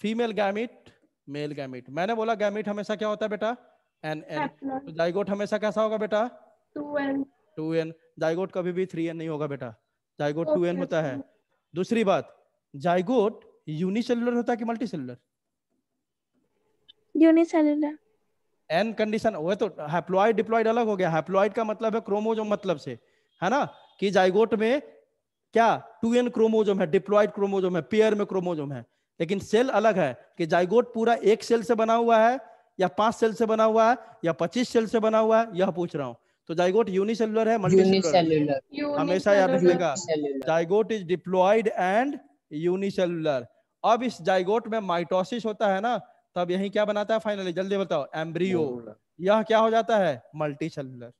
फीमेल गैमीट, मेल गैमीट, मैंने बोला गैमीट हमेशा क्या होता है बेटा? N N.
हैप्लॉइड
तो जाइगोट हमेशा कैसा होगा बेटा?
2n।
2n। जाइगोट कभी भी 3n नहीं होगा बेटा, जाइगोट 2n
ओके
होता है।
सर।
दूसरी बात, जाइगोट यूनिसेलुलर होता है कि मल्टीसेलुलर?
यूनिसेलुलर।
एन कंडीशन वो तो, हैप्लॉइड डिप्लॉइड अलग हो गया। हैप्लॉइड का मतलब है क्रोमोसोम मतलब से, है ना? कि जाइगोट में क्या 2n क्रोमोसोम है, डिप्लॉइड क्रोमोसोम है, पेयर में क्रोमोसोम है। लेकिन सेल अलग है कि जाइगोट पूरा एक सेल से बना हुआ है या 5 सेल से बना हुआ है या 25 सेल से बना हुआ है, यह पूछ रहा हूं। तो जाइगोट यूनिसेलुलर है, मल्टीसेलुलर है?
Unicellular.
हमेशा याद रखिएगा,
Unicellular.
Zygote is diploid and unicellular. अब इस जाइगोट में माइटोसिस होता है ना, तब यही क्या बनाता है फाइनली? जल्दी बताओ, एम्ब्रियो। यह क्या हो जाता है? मल्टीसेलुलर।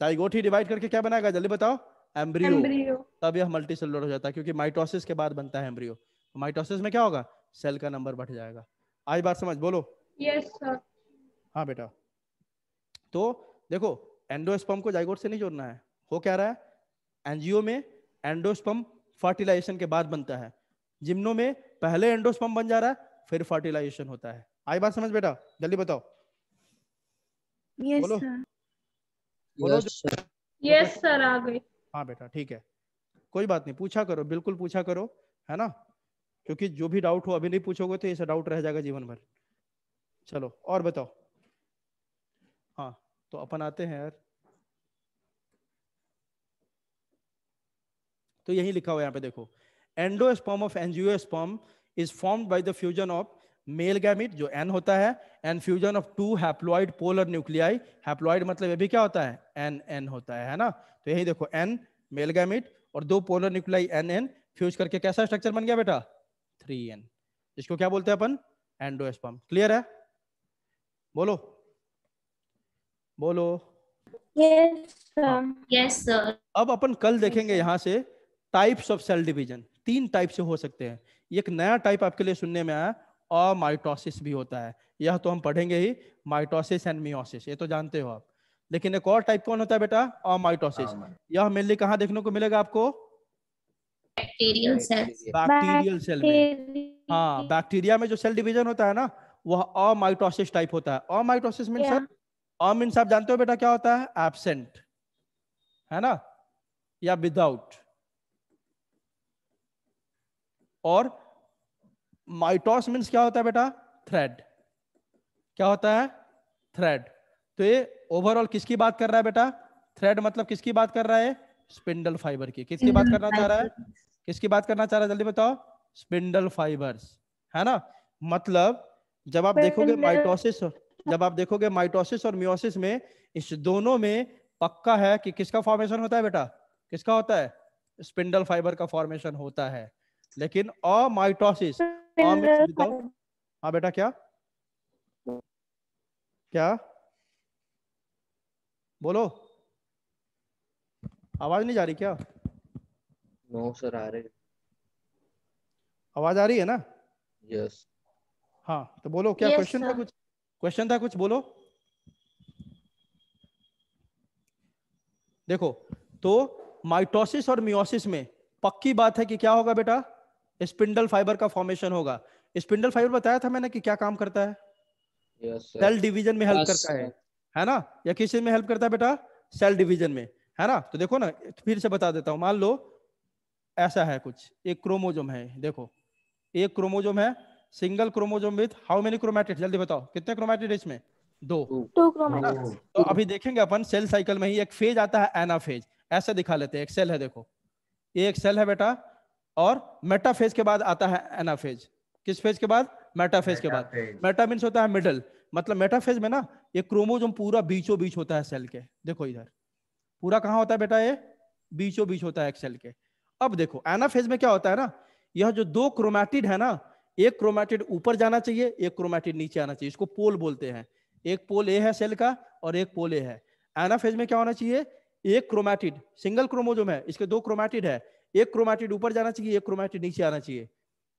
जाइगोट ही डिवाइड करके क्या बनाएगा? जल्दी बताओ, एम्ब्रियो।
एम्ब्रियो।
तब यह मल्टीसेलुलर हो जाता है, क्योंकि माइटोसिस के बाद बनता है एम्ब्रियो। माइटोसिस में क्या होगा? सेल का नंबर बढ़ जाएगा। आज बात समझ, बोलो।
Yes sir.
हाँ बेटा, तो देखो, एंडोस्पर्म को जाइगोट से नहीं जोड़ना है। हो क्या रहा है? एंजियो में एंडोस्पर्म फर्टिलाइजेशन के बाद बनता है, जिम्नो में पहले एंडोस्पर्म बन जा रहा है, फिर फर्टिलाइजेशन होता है। आई बात समझ बेटा? जल्दी बताओ,
यस
बोलो
सर।
बोलो।
Yes, sir.
यस सर, आ गई।
हाँ बेटा ठीक है, कोई बात नहीं, पूछा करो, बिल्कुल पूछा करो, है ना? क्योंकि जो भी डाउट हो अभी नहीं पूछोगे तो ऐसा डाउट रह जाएगा जीवन भर। चलो और बताओ। हाँ तो अपन आते हैं यार, तो यही लिखा हुआ है यहाँ पे देखो, endosperm of angiosperm is formed by the fusion of male gamete जो एन होता है, and fusion of 2 haploid polar nuclei. Haploid मतलब ये भी क्या होता है? एन एन होता है ना? तो यही देखो, एन मेल गैमीट और 2 polar nuclei N N fuse करके कैसा स्ट्रक्चर बन गया बेटा? 3n। इसको क्या बोलते हैं अपन? एंडोस्पर्म। क्लियर है? बोलो बोलो।
यस
हाँ,
सर।
Yes sir.
अब अपन कल देखेंगे
sir.
यहां से types of cell division. 3 type से हो सकते हैं। एक नया टाइप आपके लिए सुनने में आया, अमाइटोसिस भी होता है। यह तो हम पढ़ेंगे ही, माइटोसिस एंड मियोसिस, ये तो जानते हो आप। लेकिन एक और टाइप कौन होता है बेटा? अमाइटोसिस। यह मेनली कहां देखने को मिलेगा आपको?
Bacterial cell.
बैक्टीरियल सेल में। हाँ, बैक्टीरिया में जो सेल डिवीजन होता है ना, वह अमाइटोसिस टाइप होता है। अमाइटोसिस मीन्स सर, मीन्स आप जानते हो बेटा क्या होता है? एब्सेंट, है ना, या विदाउट। और माइटोस मीन्स क्या होता है बेटा? थ्रेड। क्या होता है? थ्रेड। तो ये ओवरऑल किसकी बात कर रहा है बेटा? थ्रेड मतलब किसकी बात कर रहा है? स्पिंडल फाइबर की। किसकी बात करना चाह रहा है? किसकी बात करना चाह रहा है? जल्दी बताओ। स्पिंडल फाइबर्स, है ना? मतलब जब आप देखोगे माइटोसिस, जब आप देखोगे माइटोसिस और मियोसिस में, इस दोनों में पक्का है कि किसका फॉर्मेशन होता है बेटा? किसका होता है? स्पिंडल फाइबर का फॉर्मेशन होता है। लेकिन अमाइटोसिस, बताओ। हाँ बेटा, क्या क्या बोलो, आवाज नहीं जा रही क्या?
नो सर, आ रहे।
आवाज आ रही है ना?
यस।
हाँ तो बोलो, क्या
Yes,
क्वेश्चन था?
sir.
कुछ क्वेश्चन था, कुछ बोलो। देखो, तो माइटोसिस और मियोसिस में पक्की बात है कि क्या होगा बेटा? स्पिंडल फाइबर का फॉर्मेशन होगा। स्पिंडल फाइबर बताया था मैंने कि क्या काम करता है?
Yes sir.
सेल डिवीजन में हेल्प
Yes,
करता
sir.
है ना? या किस चीज में हेल्प करता है बेटा? सेल डिवीजन में, है ना? तो देखो ना, फिर से बता देता हूं। मान लो ऐसा है कुछ, एक क्रोमोजोम है, देखो एक क्रोमोजोम है, single chromosome with how many chromatid? जल्दी बताओ, कितने क्रोमैटिड इसमें? 2।
2
है ना?
क्रोमैटिड्स।
तो अभी देखेंगे अपन सेल साइकिल में ही एक फेज आता है, एनाफेज। ऐसे दिखा लेते हैं, एक सेल है, देखो ये एक सेल है बेटा, और मेटाफेज के बाद आता है एनाफेज। किस फेज के बाद? मेटाफेज के बाद। मेटा मीन्स होता है मिडल, मतलब मेटाफेज में ना ये क्रोमोजोम पूरा बीचों बीच होता है सेल के। देखो इधर, पूरा कहाँ होता है बेटा, ये बीचों बीच होता है एक सेल के। अब देखो एनाफेज में क्या होता है ना, यह जो दो क्रोमैटिड है ना, एक क्रोमैटिड ऊपर जाना चाहिए, एक क्रोमैटिड नीचे आना चाहिए, इसको पोल बोलते हैं। एक पोल ए है सेल का और एक पोल ए है। एनाफेज में क्या होना चाहिए, एक क्रोमैटिड, सिंगल क्रोमोसोम है, इसके दो क्रोमैटिड है, एक क्रोमैटिड ऊपर जाना चाहिए, एक क्रोमैटिड नीचे आना चाहिए।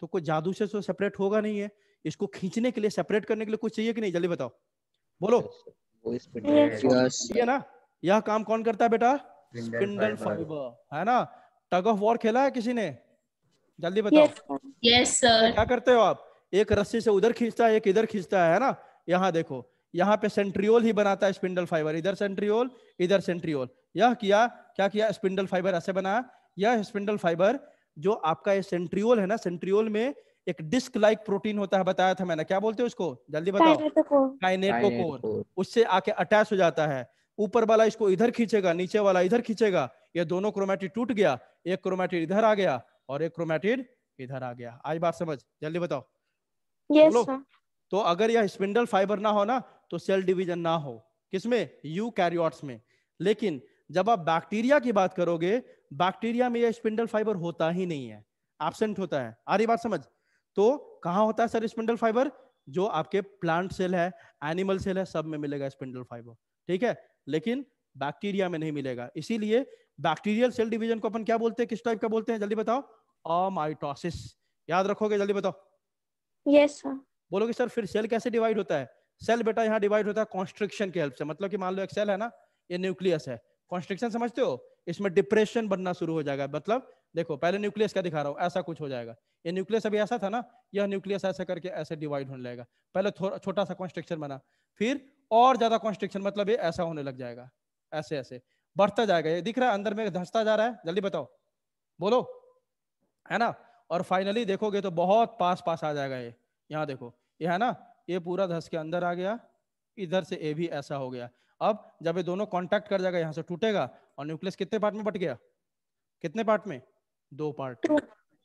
तो कोई जादू से तो सेपरेट होगा नहीं है, इसको खींचने के लिए, सेपरेट करने के लिए कुछ चाहिए कि नहीं, जल्दी बताओ, बोलो।
वो स्पिंडल
Yes.
ये ना, यह काम कौन करता है बेटा,
Spindle
स्पिंडल
fiber.
फाइबर, है ना। टग ऑफ वॉर खेला है किसी ने, जल्दी बताओ।
Yes, sir.
यस
तो
सर।
क्या करते हो आप, एक रस्सी से उधर खींचता है, एक इधर खींचता है ना। यहाँ देखो, यहाँ पे सेंट्रियोल ही बनाता है स्पिंडल फाइबर, इधर सेंट्रियोल इधर सेंट्रियोल। यह किया, क्या किया, स्पिंडल फाइबर ऐसे बनाया। यह स्पिंडल फाइबर जो आपका ये सेंट्रियोल है ना, सेंट्रियोल में एक डिस्क लाइक प्रोटीन होता है, बताया था मैंने, क्या बोलते हैं उसको, जल्दी बताओ,
Kinetochore.
काइनेटोकोर। उससे आके अटैच हो जाता है। ऊपर वाला इसको इधर खींचेगा, नीचे वाला इधर खींचेगा, ये दोनों क्रोमैटिड टूट गया, एक क्रोमैटिड इधर आ गया और एक क्रोमैटिड इधर आ गया। आज बात समझ, जल्दी बताओ।
Yes,
बोलो।
sir.
तो अगर यह स्पिंडल फाइबर ना हो ना, तो सेल डिवीजन ना हो, किसमें, यूकैरियोट्स में। लेकिन जब आप बैक्टीरिया की बात करोगे, बैक्टीरिया में यह स्पिंडल फाइबर होता ही नहीं है, एब्सेंट होता है। आ रही बात समझ। तो कहां होता है सर स्पिंडल फाइबर, जो आपके प्लांट सेल है, एनिमल सेल है, सब में मिलेगा स्पिंडल फाइबर, ठीक है। लेकिन बैक्टीरिया में नहीं मिलेगा। इसीलिए बैक्टीरियल सेल डिवीजन को अपन क्या बोलते हैं, किस टाइप का बोलते हैं, जल्दी बताओ, अमाइटोसिस। याद रखोगे, जल्दी बताओ।
Yes, sir.
बोलोगे सर फिर सेल कैसे डिवाइड होता है। सेल बेटा यहाँ डिवाइड होता है कॉन्स्ट्रिक्शन की हेल्प से। मतलब कि मान लो एक सेल है ना, ये न्यूक्लियस है, कॉन्स्ट्रिक्शन समझते हो, इसमें डिप्रेशन बनना शुरू हो जाएगा। मतलब देखो पहले न्यूक्लियस क्या दिखा रहा हूँ, ऐसा कुछ हो जाएगा, ये न्यूक्लियस अभी ऐसा था ना, यह न्यूक्लियस ऐसा करके ऐसे डिवाइड होने लगेगा। पहले थोड़ा छोटा सा कॉन्स्ट्रिक्शन बना, फिर और ज्यादा कॉन्स्ट्रिक्शन, मतलब ये ऐसा होने लग जाएगा, ऐसे ऐसे बढ़ता जाएगा। ये दिख रहा है अंदर में धंसता जा रहा है, जल्दी बताओ, बोलो, है ना। और फाइनली देखोगे तो बहुत पास पास आ जाएगा ये। यहाँ देखो, ये है ना, ये पूरा धंस के अंदर आ गया, इधर से ये भी ऐसा हो गया। अब जब ये दोनों कांटेक्ट कर जाएगा, यहाँ से टूटेगा, और न्यूक्लियस कितने पार्ट में बट गया, कितने पार्ट में, दो पार्ट में,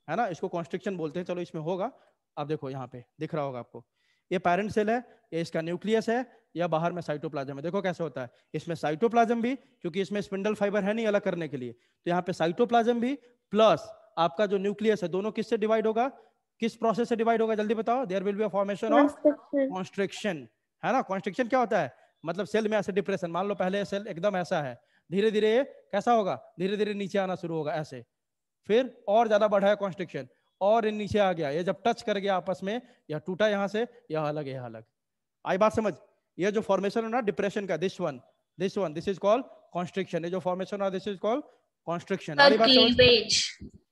है ना। इसको कॉन्स्ट्रिक्शन बोलते हैं। चलो इसमें होगा, अब देखो यहाँ पे दिख रहा होगा आपको, ये पेरेंट सेल है, ये इसका न्यूक्लियस है, या बाहर में साइटोप्लाज्म है। देखो कैसे होता है, इसमें साइटोप्लाज्म भी, क्योंकि इसमें स्पिंडल फाइबर है नहीं अलग करने के लिए, तो यहाँ पे साइटोप्लाज्म भी प्लस आपका जो न्यूक्लियस है, दोनों किससे डिवाइड होगा, किस प्रोसेस से डिवाइड होगा, जल्दी बताओ। There will be a formation of
Constriction.
Constriction, है ना। कॉन्स्ट्रिक्शन क्या होता है, मतलब सेल में ऐसे डिप्रेशन, मान लो पहले सेल एकदम ऐसा है, धीरे धीरे ये कैसा होगा, धीरे धीरे नीचे आना शुरू होगा ऐसे, फिर और ज्यादा बढ़ा है कॉन्स्ट्रिक्शन, और ये नीचे आ गया, ये जब टच कर गया आपस में, या टूटा यहाँ से, यह अलग, यह अलग। आई बात समझ। ये जो फॉर्मेशन है ना डिप्रेशन का, दिस इज कॉल्ड कॉन्स्ट्रिक्शन। ये जो फॉर्मेशन है दिस इज कॉल्ड कॉन्स्ट्रिक्शन। आई बात समझ।
क्लीवेज,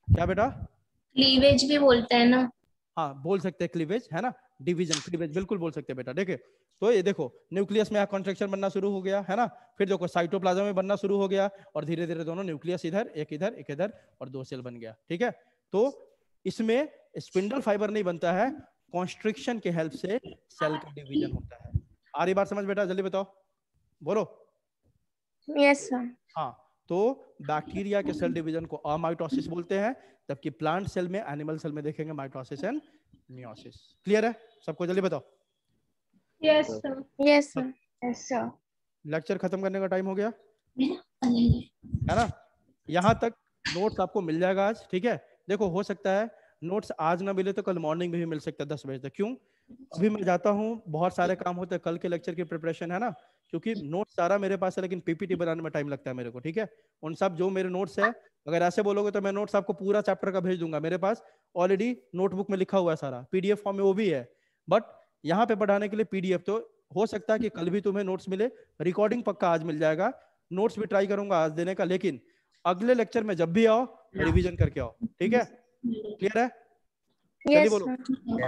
क्या बेटा,
क्लीवेज भी बोलते हैं ना।
हाँ बोल सकते हैं क्लीवेज, है ना, डिवीजन, क्लीवेज बिल्कुल बोल सकते हैं बेटा। देखिए तो ये देखो न्यूक्लियस में कॉन्ट्रैक्शन बनना शुरू हो गया, है ना, फिर देखो साइटोप्लाज्म में बनना शुरू हो गया, और धीरे धीरे दोनों न्यूक्लियस इधर एक इधर एक इधर, और दो सेल बन गया, ठीक है। तो इसमें स्पिंडल फाइबर नहीं बनता है, कॉन्स्ट्रिक्शन के हेल्प से सेल का डिवीजन होता है। आ रही बात समझ बेटा, जल्दी बताओ, बोलो।
Yes, sir.
हाँ, तो बैक्टीरिया के सेल डिवीजन को अमाइटोसिस बोलते हैं, जबकि प्लांट सेल में, एनिमल सेल में देखेंगे माइटोसिस एंड मियोसिस। क्लियर है सबको, जल्दी बताओ।
Yes sir.
Yes, sir.
Yes sir.
Lecture खत्म करने का टाइम हो गया, है ना। यहाँ तक नोट्स आपको मिल जाएगा आज, ठीक है। देखो हो सकता है नोट्स आज ना मिले तो कल मॉर्निंग में भी मिल सकता है 10 बजे तक। क्यों, अभी मैं जाता हूँ, बहुत सारे काम होते हैं, कल के लेक्चर की प्रिपरेशन, है ना, क्योंकि नोट्स सारा मेरे पास है, लेकिन पीपीटी बनाने में टाइम लगता है मेरे को, ठीक है। उन सब जो मेरे नोट्स है, अगर ऐसे बोलोगे तो मैं नोट्स आपको पूरा चैप्टर का भेज दूंगा, मेरे पास ऑलरेडी नोटबुक में लिखा हुआ है सारा, पीडीएफ फॉर्म में वो भी है, बट यहाँ पे पढ़ाने के लिए पीडीएफ, तो हो सकता है कि कल भी तुम्हें नोट्स मिले, रिकॉर्डिंग पक्का आज मिल जाएगा, नोट्स भी ट्राई करूंगा आज देने का, लेकिन अगले लेक्चर में जब भी आओ रिवीजन करके आओ, ठीक है। क्लियर है, जल्दी
Yes,
बोलो।
sir.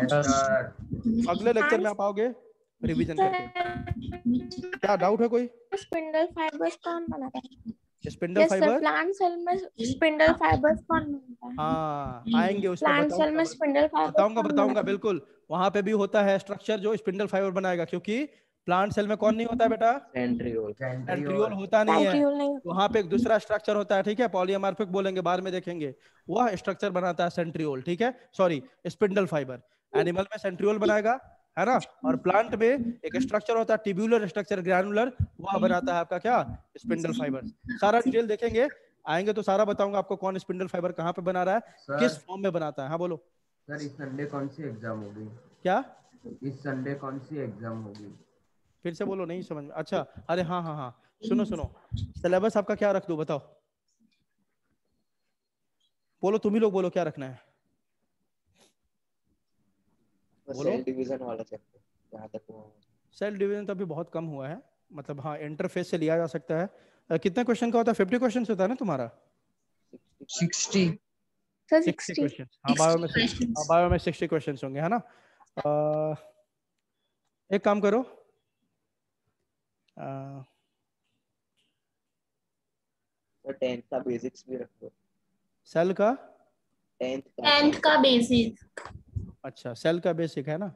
Yes, sir.
अगले लेक्चर में आप आओगे रिवीजन करके। क्या डाउट है कोई,
स्पिंडल फाइबर्स कौन बनाता है?
Spindle
Yes, sir.
Fibre,
plant cell में स्पिंडल फाइबर्स कौन बनाता है?
हाँ आएंगे उस पर,
प्लांट सेल में स्पिंडल फाइबर्स
बताऊंगा बिल्कुल। वहां पे भी होता है स्ट्रक्चर जो स्पिंडल फाइबर बनाएगा, क्योंकि प्लांट सेल में कौन नहीं होता है बेटा,
सेंट्रियोल।
सेंट्रियोल होता नहीं है, वहां पे एक दूसरा स्ट्रक्चर होता है, ठीक है, पॉलीमॉर्फिक बोलेंगे बाद में देखेंगे, वह स्ट्रक्चर बनाता है सेंट्रियोल, ठीक है, सॉरी स्पिंडल फाइबर। एनिमल में सेंट्रियोल बनाएगा, है ना। और प्लांट में एक स्ट्रक्चर होता है ट्यूबुलर स्ट्रक्चर, ग्रैनुलर, वह बनाता है आपका क्या, स्पिंडल फाइबर। सारा डिटेल देखेंगे, आएंगे तो सारा बताऊंगा आपको कौन स्पिंडल फाइबर कहाँ पे बना रहा है,
सर
किस फॉर्म में बनाता है। हाँ बोलो।
सर इस संडे कौन सी एग्जाम होगी?
क्या?
इस संडे कौन सी एग्जाम होगी?
फिर से बोलो, नहीं समझ में। अच्छा, अरे हाँ हाँ हाँ, सुनो सुनो, सिलेबस आपका क्या रख दो बताओ, बोलो तुम ही लोग बोलो क्या रखना है। बोलो।
सेल डिवीजन वाला चैप्टर जहाँ तक वो
सेल डिवीजन तो अभी बहुत कम हुआ है, मतलब हाँ इंटरफेस से लिया जा सकता है। कितने क्वेश्चन का होता है? 50 क्वेश्चन होता है ना तुम्हारा?
60
सर
60
60।
क्वेश्चन। हाँ बायो में 60 क्वेश्चन होंगे, है ना। एक काम करो,
तो 10th का बेसिक्स भी रखो।
सेल का
10th का बेसिक।
अच्छा, सेल का बेसिक है ना।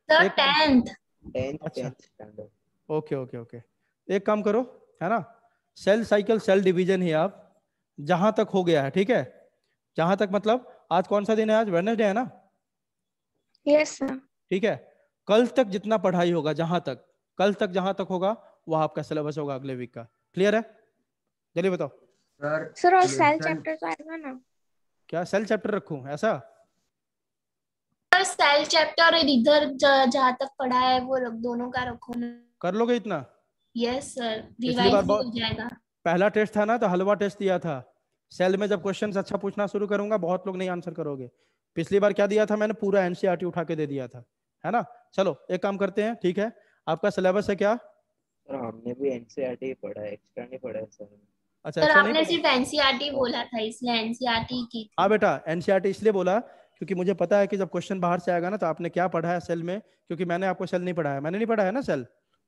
सर
एक
10th।
10th
अच्छा
10th standard.
Okay okay okay, एक काम करो, है ना, सेल साइकिल सेल डिवीजन ही आप जहां तक हो गया है, ठीक है, जहां तक मतलब आज कौन सा दिन है? आज वेडनेसडे है ना।
Yes sir.
ठीक है, कल तक जितना पढ़ाई होगा, जहां तक कल तक जहां तक होगा वह आपका सिलेबस होगा अगले वीक का। क्लियर है? जल्दी बताओ।
सर और सेल
लेसन
चैप्टर तो आएगा ना?
क्या सेल चैप्टर रखूं ऐसा?
सर सेल चैप्टर और इधर जहाँ तक पढ़ा है वो दोनों का रखो ना।
कर लोगे इतना?
यस सर,
पिछली बार
रिवाइज भी हो
बहुत
जाएगा।
पहला टेस्ट था ना तो हलवा टेस्ट दिया था। सेल में जब क्वेश्चंस अच्छा पूछना शुरू करूंगा बहुत लोग नहीं आंसर करोगे। पिछली बार क्या दिया था मैंने? पूरा एनसीईआरटी उठा के दे दिया था, है ना। चलो एक काम करते हैं, ठीक है, आपका सिलेबस है क्या?
सर हमने भी एनसीईआरटी पढ़ा है, एक्स्ट्रा नहीं पढ़ा है सर।
अच्छा,
सर
एक्स्ट्रा नहीं
आपने
पढ़ा?
सिर्फ एनसीईआरटी बोला था इसलिए एनसीईआरटी की
हाँ
थी।
बेटा, एनसीईआरटी इसलिए बोला क्योंकि मुझे पता है कि जब क्वेश्चन बाहर से आएगा ना तो आपने क्या पढ़ा है सेल में, क्योंकि मैंने आपको सेल नहीं पढ़ाया, मैंने नहीं पढ़ा है ना सेल,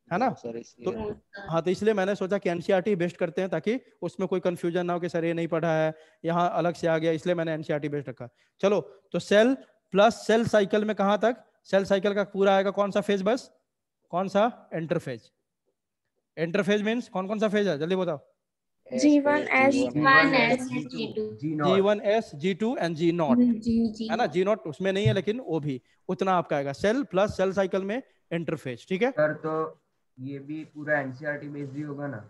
है ना।
सर
तो
इसलिए
हाँ, तो इसलिए मैंने सोचा कि एनसीईआरटी बेस्ड करते हैं ताकि उसमें कोई कंफ्यूजन ना हो कि सर ये नहीं पढ़ा है, यहाँ अलग से आ गया, इसलिए मैंने एनसीईआरटी बेस्ड रखा। चलो, तो सेल प्लस सेल साइकिल में कहाँ तक? सेल साइकिल का पूरा आएगा कौन सा फेज? बस कौन सा? इंटरफेज। इंटरफेज मीन्स कौन कौन सा फेज है, जल्दी बताओ।
G1 S
G1
G1
S
G2
G2
G1S G2 and G0,
जी
है ना। G0 उसमें नहीं है लेकिन वो भी उतना आपका आएगा। सेल प्लस सेल साइकिल में इंटरफेज, ठीक है।
सर तो ये भी पूरा एनसीईआरटी बेस्ड ही होगा ना?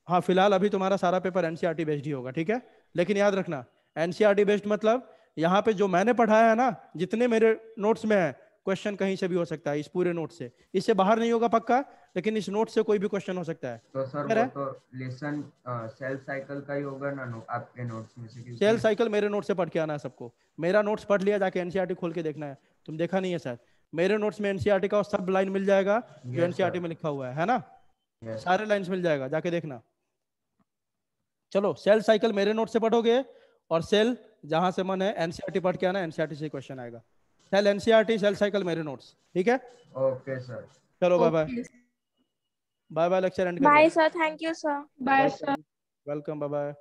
हाँ, फिलहाल अभी तुम्हारा सारा पेपर एनसीईआरटी बेस्ड ही होगा, ठीक है। लेकिन याद रखना, एनसीईआरटी बेस्ड मतलब यहाँ पे जो मैंने पढ़ाया है ना, जितने मेरे नोट्स में है, क्वेश्चन कहीं से भी हो सकता है इस पूरे नोट से, इससे बाहर नहीं होगा पक्का, लेकिन इस नोट से कोई भी क्वेश्चन हो सकता है।
तो सर
क्लियर
वो
है?
तो लेसन सेल साइकिल का ही होगा ना आपके नोट्स में से?
सेल
क्योंकि
साइकिल मेरे नोट से पढ़ के आना है सबको। मेरा नोट्स पढ़ लिया, जाके एनसीईआरटी खोल के देखना है, तुम देखा नहीं है शायद। मेरे नोट्स में एनसीईआरटी का सब लाइन मिल जाएगा जो
Yes,
एनसीईआरटी
sir.
में लिखा हुआ है ना।
Yes.
सारे लाइंस मिल जाएगा, जाके देखना। चलो, सेल साइकिल मेरे नोट से पढ़ोगे और सेल जहां से मन है एनसीईआरटी पढ़ के आना, एनसीईआरटी से क्वेश्चन आएगा। सेल एनसीईआरटी, सेल साइकिल मेरे नोट्स, ठीक है।
Okay sir.
चलो bye bye, bye bye, lecture end कर
बाय
रहे
sir, thank you sir.
Bye sir.
हैं। Welcome, bye bye.